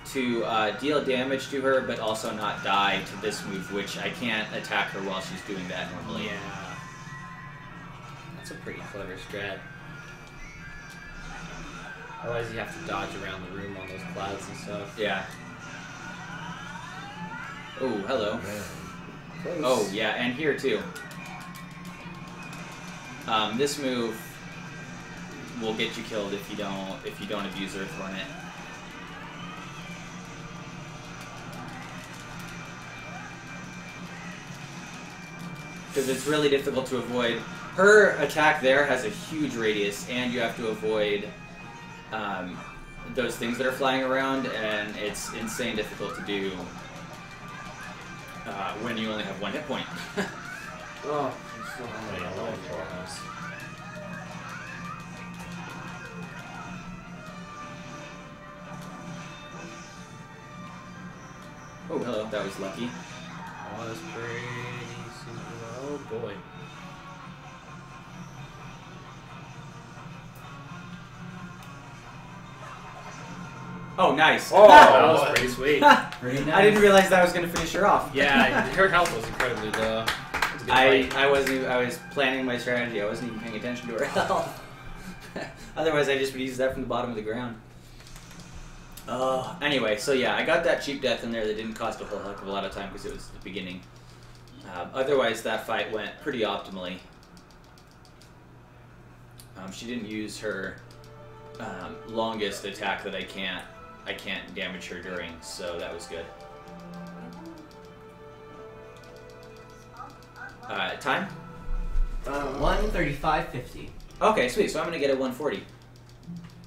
to deal damage to her, but also not die to this move, which I can't attack her while she's doing that normally. Yeah. That's a pretty clever strat. Otherwise you have to dodge around the room on those clouds and stuff. Yeah. Oh, hello. Close. Oh, yeah, and here too. This move will get you killed if you don't abuse Earth Hornet. Because it's really difficult to avoid. Her attack there has a huge radius, and you have to avoid those things that are flying around, and it's insane difficult to do when you only have one hit point. Oh, Oh, hello. That was lucky. Oh, that's pretty super. Oh boy. Oh, nice. Oh, That was what? pretty sweet. Pretty nice. I didn't realize that was going to finish her off. Yeah, her health was incredibly low. It was a good fight. I was planning my strategy. I wasn't even paying attention to her health. Otherwise, I just would use that from the bottom of the ground. Anyway, so yeah, I got that cheap death in there that didn't cost a whole heck of a lot of time because it was the beginning. Otherwise, that fight went pretty optimally. She didn't use her longest attack that I can't damage her during, so that was good. Time? 1:35:50. Okay, sweet. So I'm gonna get a 140.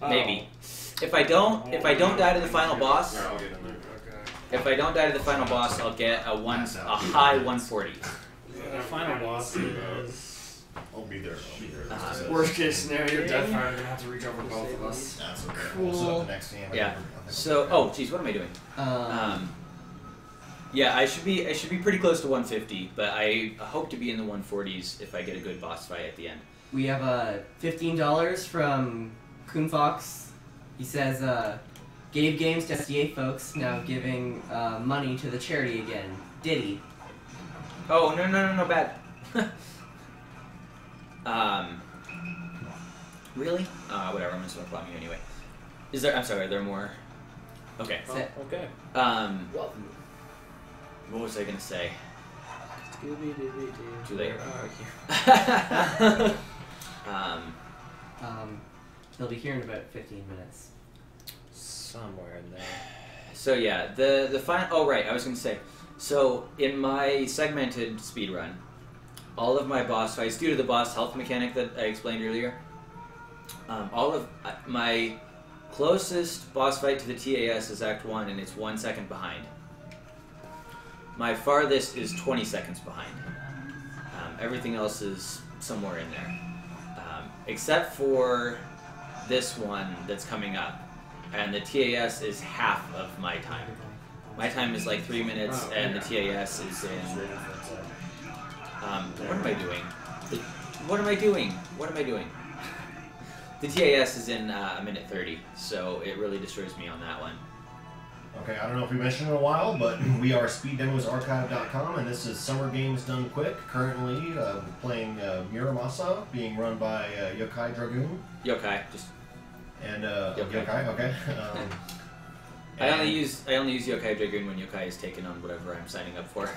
Maybe. If I don't die to the final boss, I'll get in there. if I don't die to the final boss, I'll get a high 140. The final boss is. I'll be there. worst case scenario, Deathfire, you're gonna have to reach over both of us. That's okay. Cool. So the next game. Yeah. So, oh, geez, what am I doing? Yeah, I should be pretty close to 150, but I hope to be in the 140s if I get a good boss fight at the end. We have $15 from Coon Fox. He says, gave games to SDA folks, now giving money to the charity again. Diddy. Oh, no, bad. Really? Whatever, I'm just gonna plot you anyway. I'm sorry, are there more? Okay. Set. Okay. What was I gonna say? Too late. He'll be here in about 15 minutes. Somewhere in there. So yeah, the final. Oh right, I was gonna say. So in my segmented speedrun, all of my boss fights, due to the boss health mechanic that I explained earlier, all of my closest boss fight to the TAS is Act 1, and it's 1 second behind. My farthest is 20 seconds behind. Everything else is somewhere in there, except for this one that's coming up, and the TAS is half of my time. My time is like 3 minutes, and the TAS is in. What am I doing? What am I doing? The TAS is in a minute 30, so it really destroys me on that one. Okay, I don't know if we mentioned it in a while, but we are SpeedDemosArchive.com, and this is Summer Games Done Quick. Currently playing Muramasa, being run by Youkai Dragoon. Yokai, just. And Youkai. Youkai, okay. I only use Yokai Dragoon when Yokai is taken on whatever I'm signing up for.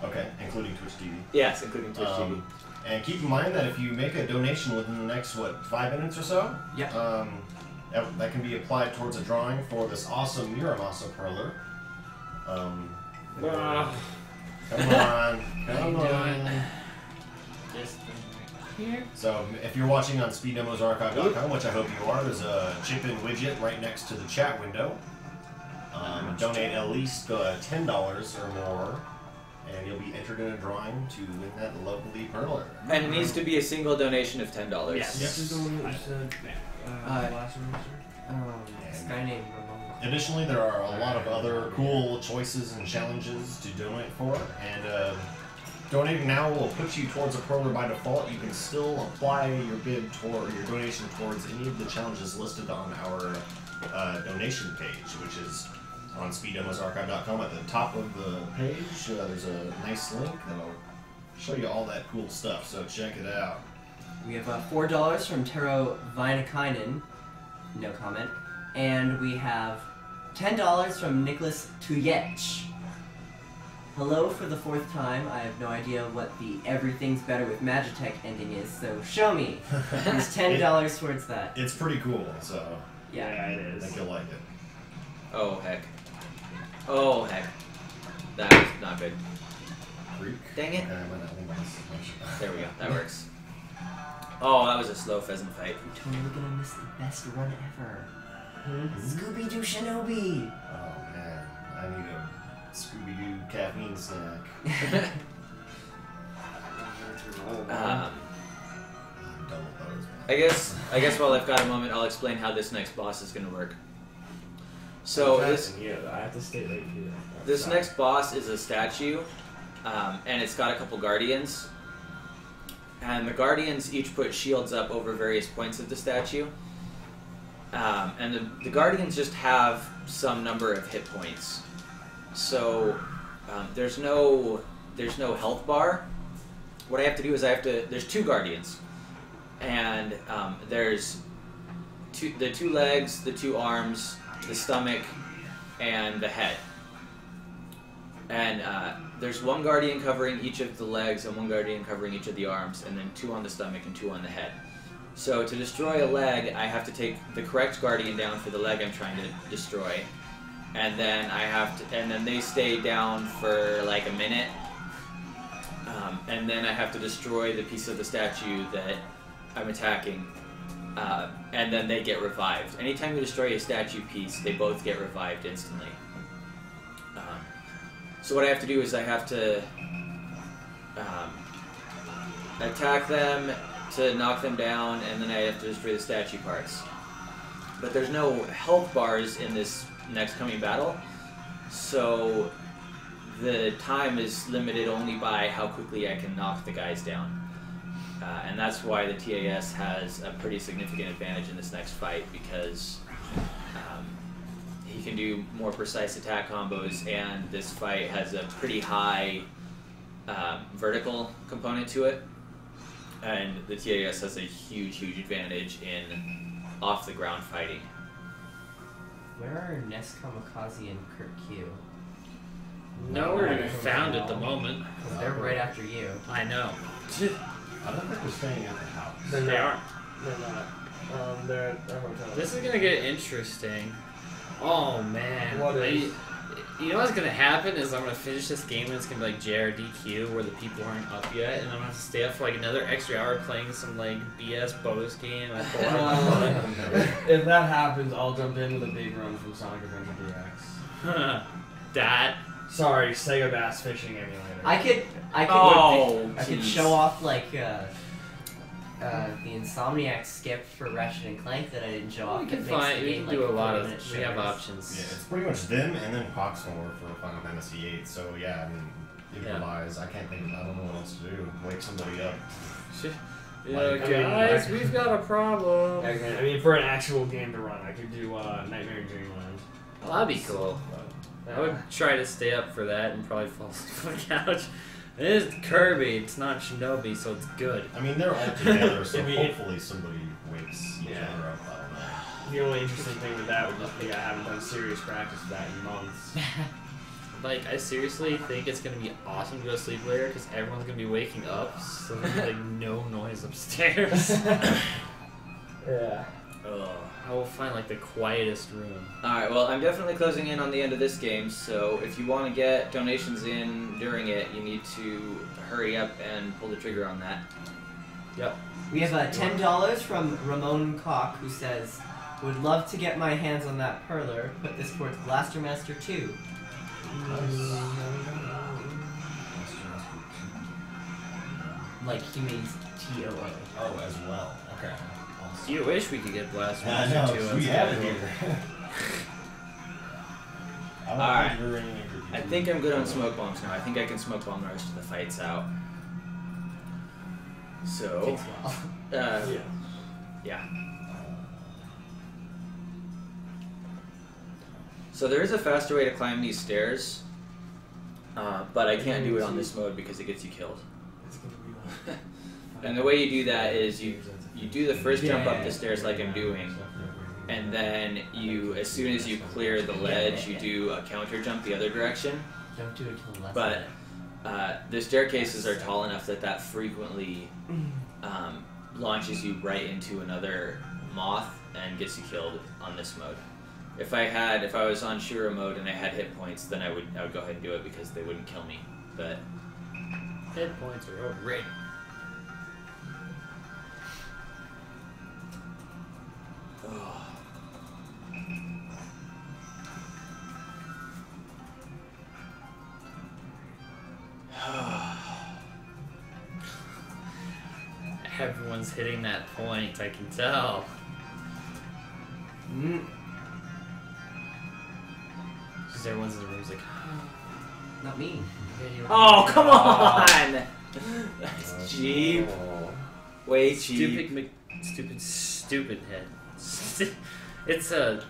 Okay, including Twitch TV. Yes, including Twitch TV. And keep in mind that if you make a donation within the next 5 minutes or so, Yep. that can be applied towards a drawing for this awesome Muramasa Perler. Come on. Just here. So if you're watching on SpeedDemosArchive.com, which I hope you are, there's a chip-in widget right next to the chat window. Donate at least $10 or more, and you'll be entered entered in a drawing to win that lovely perler. And it needs to be a single donation of $10. Yes. This is the one that you said last semester? This guy named Ramon. Additionally, there are a lot of other cool choices and challenges to donate for, and donating now will put you towards a perler by default. You can still apply your bid toward your donation towards any of the challenges listed on our donation page, which is on speeddemosarchive.com. At the top of the page, there's a nice link that'll show you all that cool stuff, so check it out. We have $4 from Tero Vainakainen, no comment, and we have $10 from Nicholas Tuyech. Hello for the 4th time. I have no idea what the everything's better with Magitech ending is, so show me. There's $10 towards that. It's pretty cool, so Yeah, it I is. think you'll like it. Oh, heck. Oh, heck. That was not good. Freak. Dang it. I might not think that's There we go. That works. Oh, that was a slow pheasant fight. We're totally gonna miss the best run ever. Scooby-Doo Shinobi! Oh man, I need a Scooby-Doo caffeine snack. Um, I'm done with those, man. I guess while I've got a moment, I'll explain how this next boss is going to work. So this I have to stay right here. this next boss is a statue, and it's got a couple guardians. And the guardians each put shields up over various points of the statue. And the guardians just have some number of hit points. So there's no health bar. What I have to do is there's 2 guardians. And there's the 2 legs, the 2 arms, the stomach, and the head. And there's 1 guardian covering each of the legs and 1 guardian covering each of the arms, and then 2 on the stomach and 2 on the head. So to destroy a leg, I have to take the correct guardian down for the leg I'm trying to destroy, and then and then they stay down for like a minute, and then I have to destroy the piece of the statue that I'm attacking, and then they get revived. Anytime you destroy a statue piece, they both get revived instantly. So what I have to do is I have to attack them to knock them down, and then I have to destroy the statue parts. But there's no health bars in this next coming battle, so the time is limited only by how quickly I can knock the guys down. And that's why the TAS has a pretty significant advantage in this next fight, because he can do more precise attack combos, and this fight has a pretty high vertical component to it. And the TAS has a huge advantage in off-the-ground fighting. Where are Ness Kamikaze and Kurt Q? Nowhere to be found at the moment. Because they're right after you. I know. I don't think we're staying at the house. They are. They're not. They're at a hotel. This is gonna get interesting. Oh man. What is? You know what's gonna happen is I'm gonna finish this game and it's gonna be like JRDQ where the people aren't up yet, and I'm gonna have to stay up for like another extra hour playing some like BS bonus game. If that happens, I'll jump into the big run from Sonic Adventure DX. That. Sorry, Sega Bass Fishing Emulator. I could jeez. show off like the Insomniac skip for Ratchet and Clank that I didn't show off. We can that makes find. the We game, can do like, a lot 40 of. minute We have shivers. options. Yeah, it's pretty much them and then Proximor for Final Fantasy VIII. So yeah, I mean, improvise. I can't think of. I don't know what else to do. Wake somebody up. Guys, we've got a problem. Okay, I mean, for an actual game to run, I could do Nightmare in Dreamland. Well, that'd be cool. I would try to stay up for that and probably fall asleep on the couch. It is Kirby, it's not Shinobi, so it's good. I mean, they're all together, so I mean, hopefully somebody wakes each Yeah. other up. I don't know. The only interesting thing with that would just be I haven't done serious practice of that in months. Like, I seriously think it's gonna be awesome to go to sleep later because everyone's gonna be waking up, so there's gonna be like no noise upstairs. Yeah. Ugh. I will find like the quietest room. Alright, well, I'm definitely closing in on the end of this game, so if you want to get donations in during it, you need to hurry up and pull the trigger on that. Yep. We have $10 from Ramon Koch, who says, "Would love to get my hands on that perler. Put this towards Blaster Master 2." like he means TOO. Oh, as well. Okay. Awesome. You wish we could get Blast Yeah, I Master know. 2. We That's have it cool. here. I don't Alright. think we're in I think I'm good on smoke bombs now. I think I can smoke bomb the rest of the fights out. So, yeah. So there is a faster way to climb these stairs, but I can't do it on this mode because it gets you killed. And the way you do that is you do the first jump up the stairs like I'm doing, and then you, as soon as you clear the ledge, you do a counter jump the other direction. Don't do it till less. But the staircases are tall enough that frequently launches you right into another moth and gets you killed on this mode. If I was on Shura mode and I had hit points, then I would go ahead and do it because they wouldn't kill me. But Hit points are overrated. Everyone's hitting that point, I can tell. Because everyone's in the room's like, Not me. oh, come on! That's cheap. Way cheap. Stupid head. It's that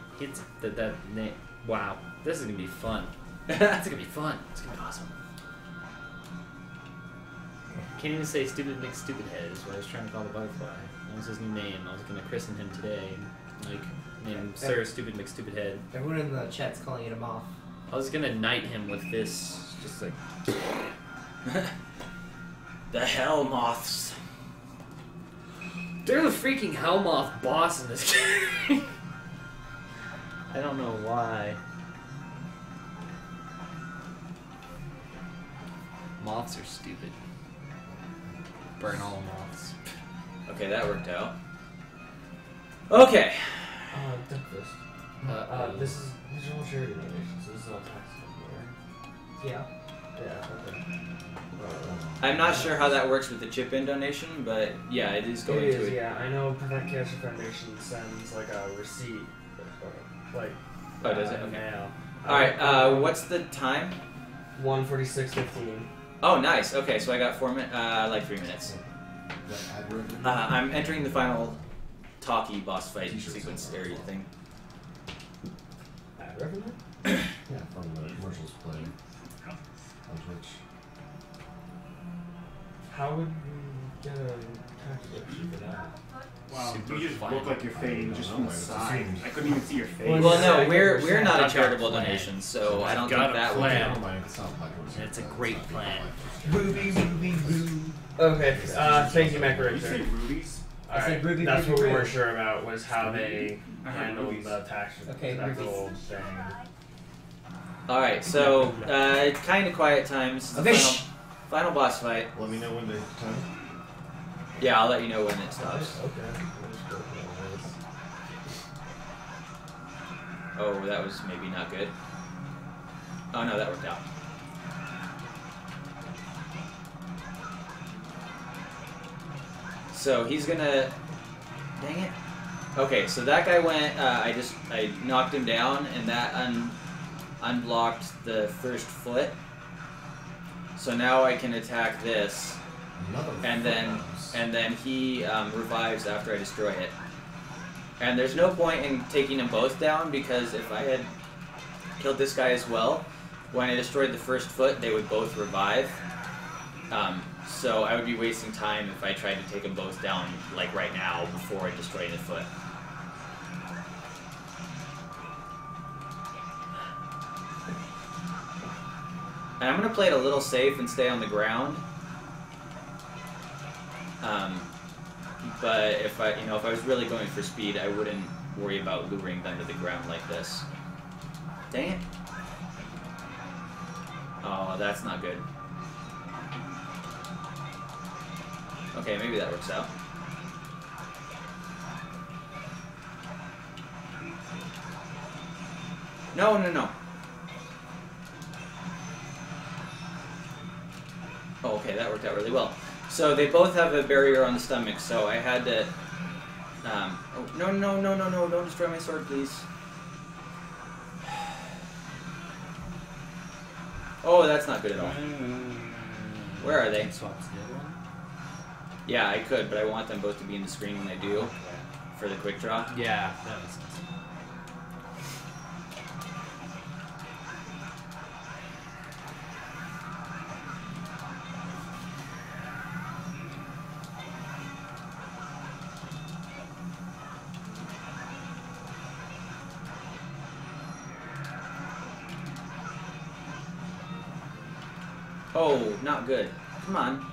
name. Wow, this is gonna be fun. It's gonna be fun. It's gonna be awesome. Can't even say stupid McStupid head is what I was trying to call the butterfly. That was his new name. I was gonna christen him today, like name Sir Stupid McStupid Head. Everyone in the chat's calling it a moth. I was gonna knight him with this, just like. The hell moths. They're the freaking Hellmoth boss in this game. I don't know why. Moths are stupid. Burn all moths. Okay, that worked out. Okay. This is digital charity donation, so this is all taxable, right? Yeah. Yeah, okay. I'm not sure how that works with the chip-in donation, but yeah, it is going to it. Yeah. I know Prevent Cancer Foundation sends like a receipt, like. Oh, does it? Okay. Mail. Alright, what's the time? 1:46:15. Oh, nice. Okay, so I got 4 minutes, like 3 minutes. I'm entering the final talkie boss fight sequence area thing. Ad revenue? Yeah, from the commercials playing on Twitch. How would we get a tax deduction for that? Wow, Super you just fine. look like you're fading just from the It's side. assumed. I couldn't even see your face. Well, Well, no, Yeah, we're not a I've got charitable a plan. donation, so I don't I've think got a that plan. will. It's a great plan. Okay, thank you, Did you MacRacer. say rubies? I said Ruby, That's Ruby, what we Ruby. weren't sure about, was how they I heard handled rubies. the tax. Okay, that rubies. whole thing. Alright, so, kind of quiet times. The Okay, final boss fight. Let me know when the time. Yeah, I'll let you know when it stops. Okay. Oh, that was maybe not good. Oh no, that worked out. So he's gonna... Dang it. Okay, so that guy went, I knocked him down, and that unblocked the first foot. So now I can attack this, and then he revives after I destroy it. And there's no point in taking them both down, because if I had killed this guy as well, when I destroyed the first foot, they would both revive. So I would be wasting time if I tried to take them both down, like right now, before I destroy the foot. And I'm gonna play it a little safe and stay on the ground. But if I was really going for speed, I wouldn't worry about luring them to the ground like this. Dang it. Oh, that's not good. Okay, maybe that works out. No, no, no. Oh, okay, that worked out really well. So they both have a barrier on the stomach, so I had to... oh, no, don't destroy my sword, please. Oh, that's not good at all. Where are they? Yeah, I could, but I want them both to be in the screen when I do, for the quick draw. Yeah, that makes sense. Oh, not good. Come on.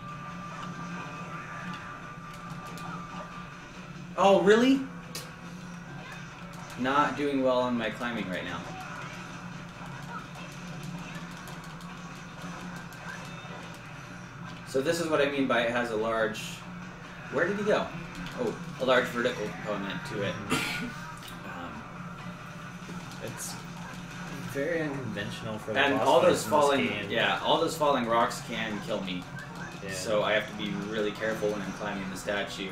Oh, really? Not doing well on my climbing right now. So this is what I mean by it has a large... Where did he go? Oh, a large vertical component to it. It's very unconventional for the And boss all fights those in falling, this game. yeah, all those falling rocks can kill me. Yeah. So I have to be really careful when I'm climbing the statue.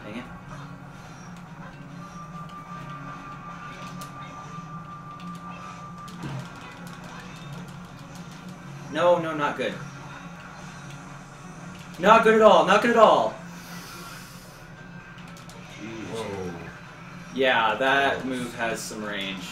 Dang it. No, not good. Not good at all, not good at all. Whoa. Yeah, that move has some range.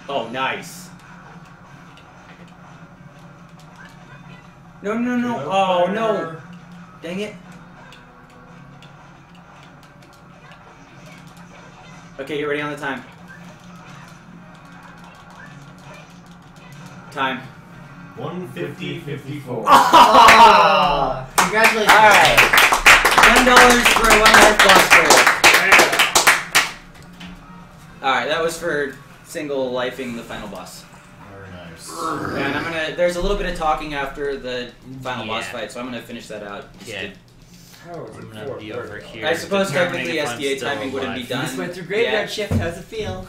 Oh, nice. No. Oh, no. Dang it. Okay, get ready on the time. Time. 150.54. Oh, congratulations. Alright. $10 for a 1 life boss goal. Alright, that was for single lifing the final boss. Very nice. And there's a little bit of talking after the final boss Yeah. fight, so I'm gonna finish that out. Yeah. I'm gonna be over here. I suppose determining technically if I'm SDA still timing wouldn't be alive. done. You just went through graveyard Yeah. shift. How's it feel?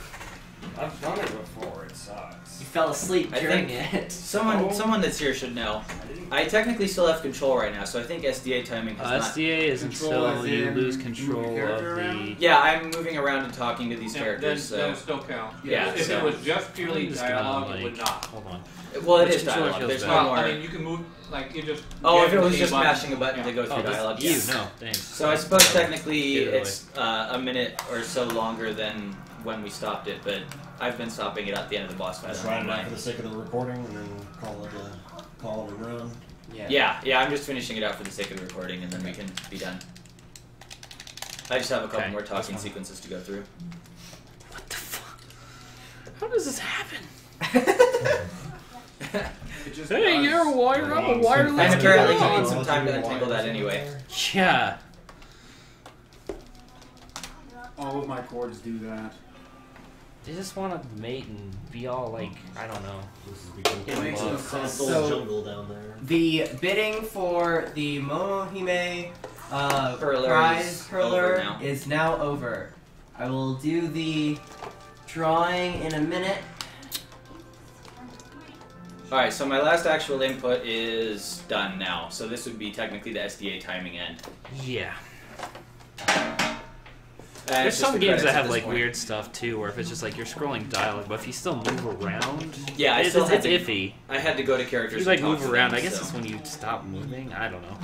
I've done it before. It sucks. You fell asleep I during think it. Someone that's here should know. I technically still have control right now, so I think SDA timing has not... SDA is Control until as you in lose moving control your of character the... around? Yeah, I'm moving around and talking to these characters, Then so... it still count. Yeah, If so- it was just purely I'm just gonna, dialogue, like- it would not. Hold on. Well, it Which is controller dialogue. feels There's better? no Well, more... I mean, you can move, like, you just... Oh, if get it was the just button. mashing a button to go through Oh, dialogue, you, yes. no, thanks. So I suppose technically Get it away. it's a minute or so longer than when we stopped it, but I've been stopping it at the end of the boss fight. Just write it out for the sake of the recording and then call it a run. Yeah, I'm just finishing it out for the sake of the recording, and then we can be done. I just have a couple Okay, more that's talking fine. sequences to go through. What the fuck? How does this happen? It just Hey, does. you're a wire, I'm a And wireless apparently guy. you need some time to untangle that anyway. Yeah. All of my cords do that. They just want to mate and be all like, I don't know. This is becoming It makes a no console sense. jungle down there. The bidding for the Momohime Perler prize is Perler over now. is now over. I will do the drawing in a minute. Alright, so my last actual input is done now, so this would be technically the SDA timing end. Yeah. And There's it's just some the games credits that at have this like point. weird stuff too, where if it's just like you're scrolling dialogue, but if you still move around, Yeah, I it's, still had it's to- iffy. I had to go to If characters you like and talk move to around, them, I guess so. it's when you stop moving. I don't know.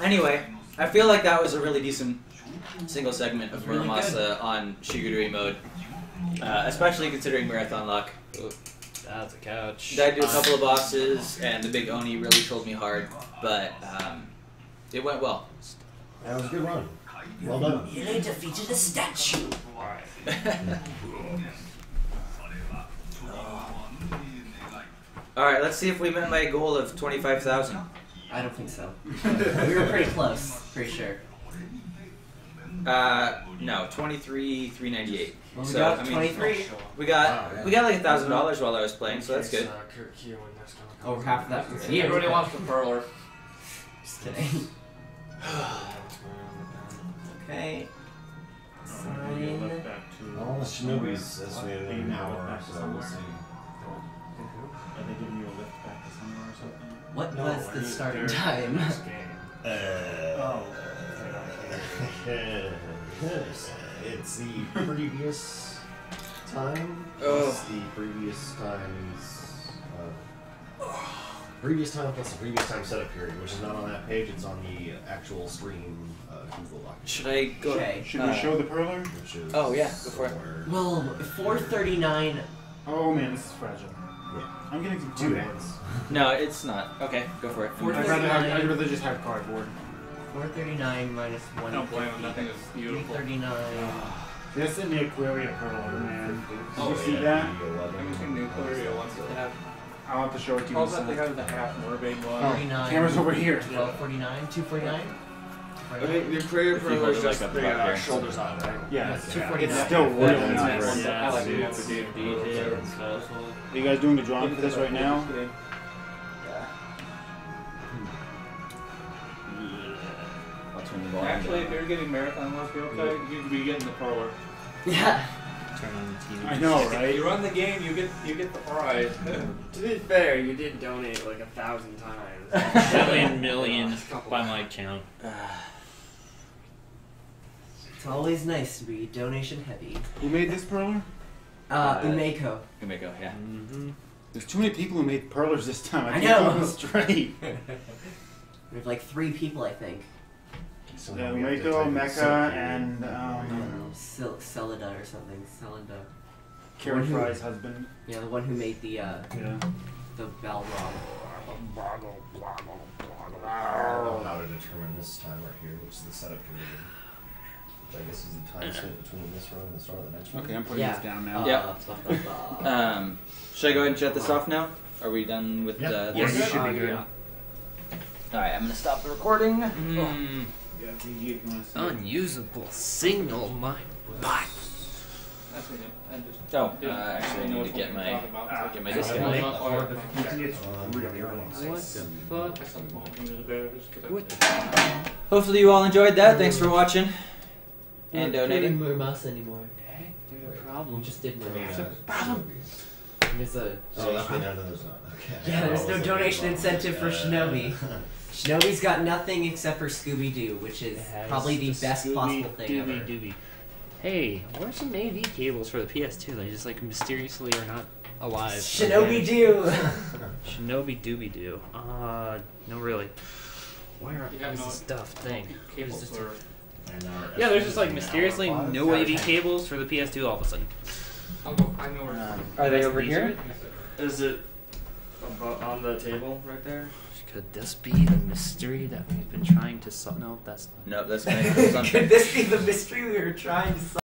Anyway, I feel like that was a really decent single segment of Really Muramasa on Shigurui mode, especially considering Marathon Luck. That's a couch. Died to a couple of bosses, and the big Oni really trolled me hard, but it went well. That was a good run. Well done. You defeated a statue. Alright. Alright, let's see if we met my goal of 25,000. I don't think so. We were pretty close, pretty sure. No, 23,398. Well, we So, got I mean, 23. We got like $1,000 while I was playing, so that's good. Over half of that was you. Everybody wants the perler. Just kidding. Okay. Sign. All the Shinobi's estimated in an hour, so we'll see. Are they giving you a lift back to somewhere or something? What was the starting time? It's the previous time Oh. plus the previous times. Previous time plus the previous time setup period, which is not on that page. It's on the actual stream Google Doc. Should I go? Okay. Should we show the perler? Which is Oh, yeah, go for it. somewhere- Well, 439. Oh man, this is fragile. Yeah. I'm getting some Two cardboard. hands. No, it's not. Okay, go for it. I'd rather just have cardboard. 439 minus 1. I don't blame him. That thing is beautiful. 339. This in the Aquaria perler, man. Did Oh, you see yeah, that? the 11. Everything the Aquaria wants to have. I'll have to show it to you. Also, inside. they have the half mermaid one. Oh, 49. camera's over here. 1249. 249. I think the prayer prayer is just the shoulders on, right? Yeah, That's it's 249. still really Yeah, nice. that's I like Yeah, the one for detail and stuff. Are you guys doing the drawing for this right now? Actually, if you're getting marathon work, okay, you could be getting the perler. Yeah. Turn on the TV. I know, right? You run the game, you get the prize. To be fair, you did donate like 1,000 times. 7,000,000 by my count. It's always nice to be donation heavy. Who made this perler? Umeko. Umeko, yeah. Mm-hmm. There's too many people who made perlers this time. I I know. can't keep them straight. We have like 3 people, I think. So Yeah, we have to Umeko, type in Mecha, Kisuke. and I don't know. Celida or something. Celida. Karen Fry's husband. Yeah, the one who made the Yeah. Balrog. I don't know how to determine this time right here, which is the setup period. Which I guess is the time spent between this run and the start of the next one. Okay, I'm putting Yeah. this down now. Yeah. Blah, blah, blah. Should I go ahead and shut this off now? Are we done with Yep. the? Yes, this? you should be good. Yeah. All right, I'm gonna stop the recording. Yeah, DG, if you want to see it. Unusable signal, my butt. That's what I just. Oh, actually, I need to get my disc out. What the fuck? Hopefully, you all enjoyed that. Thanks for watching and We're not donating. doing Muramasa anymore. We Problem. just did I mean, Muramasa. There's a Oh, there's no, there's not. Okay. yeah, there's Oh, no was it donation wrong? incentive for Shinobi. Shinobi's got nothing except for Scooby-Doo, which is probably the best possible thing ever. Doobie. Hey, where's some AV cables for the PS2? They just like mysteriously are not alive. Shinobi-Doo! Shinobi Doobie Doo. No really. Where You have is no the stuff thing? cables Is this- for. And our Yeah, there's just like estimate is mysteriously an hour no five. AV cables for the PS2 all of a sudden. I'll go. I know where. Are they over here? Is it on the table right there? Could this be the mystery that we've been trying to solve? No, that's not. No, that's my. Could this be the mystery we were trying to solve?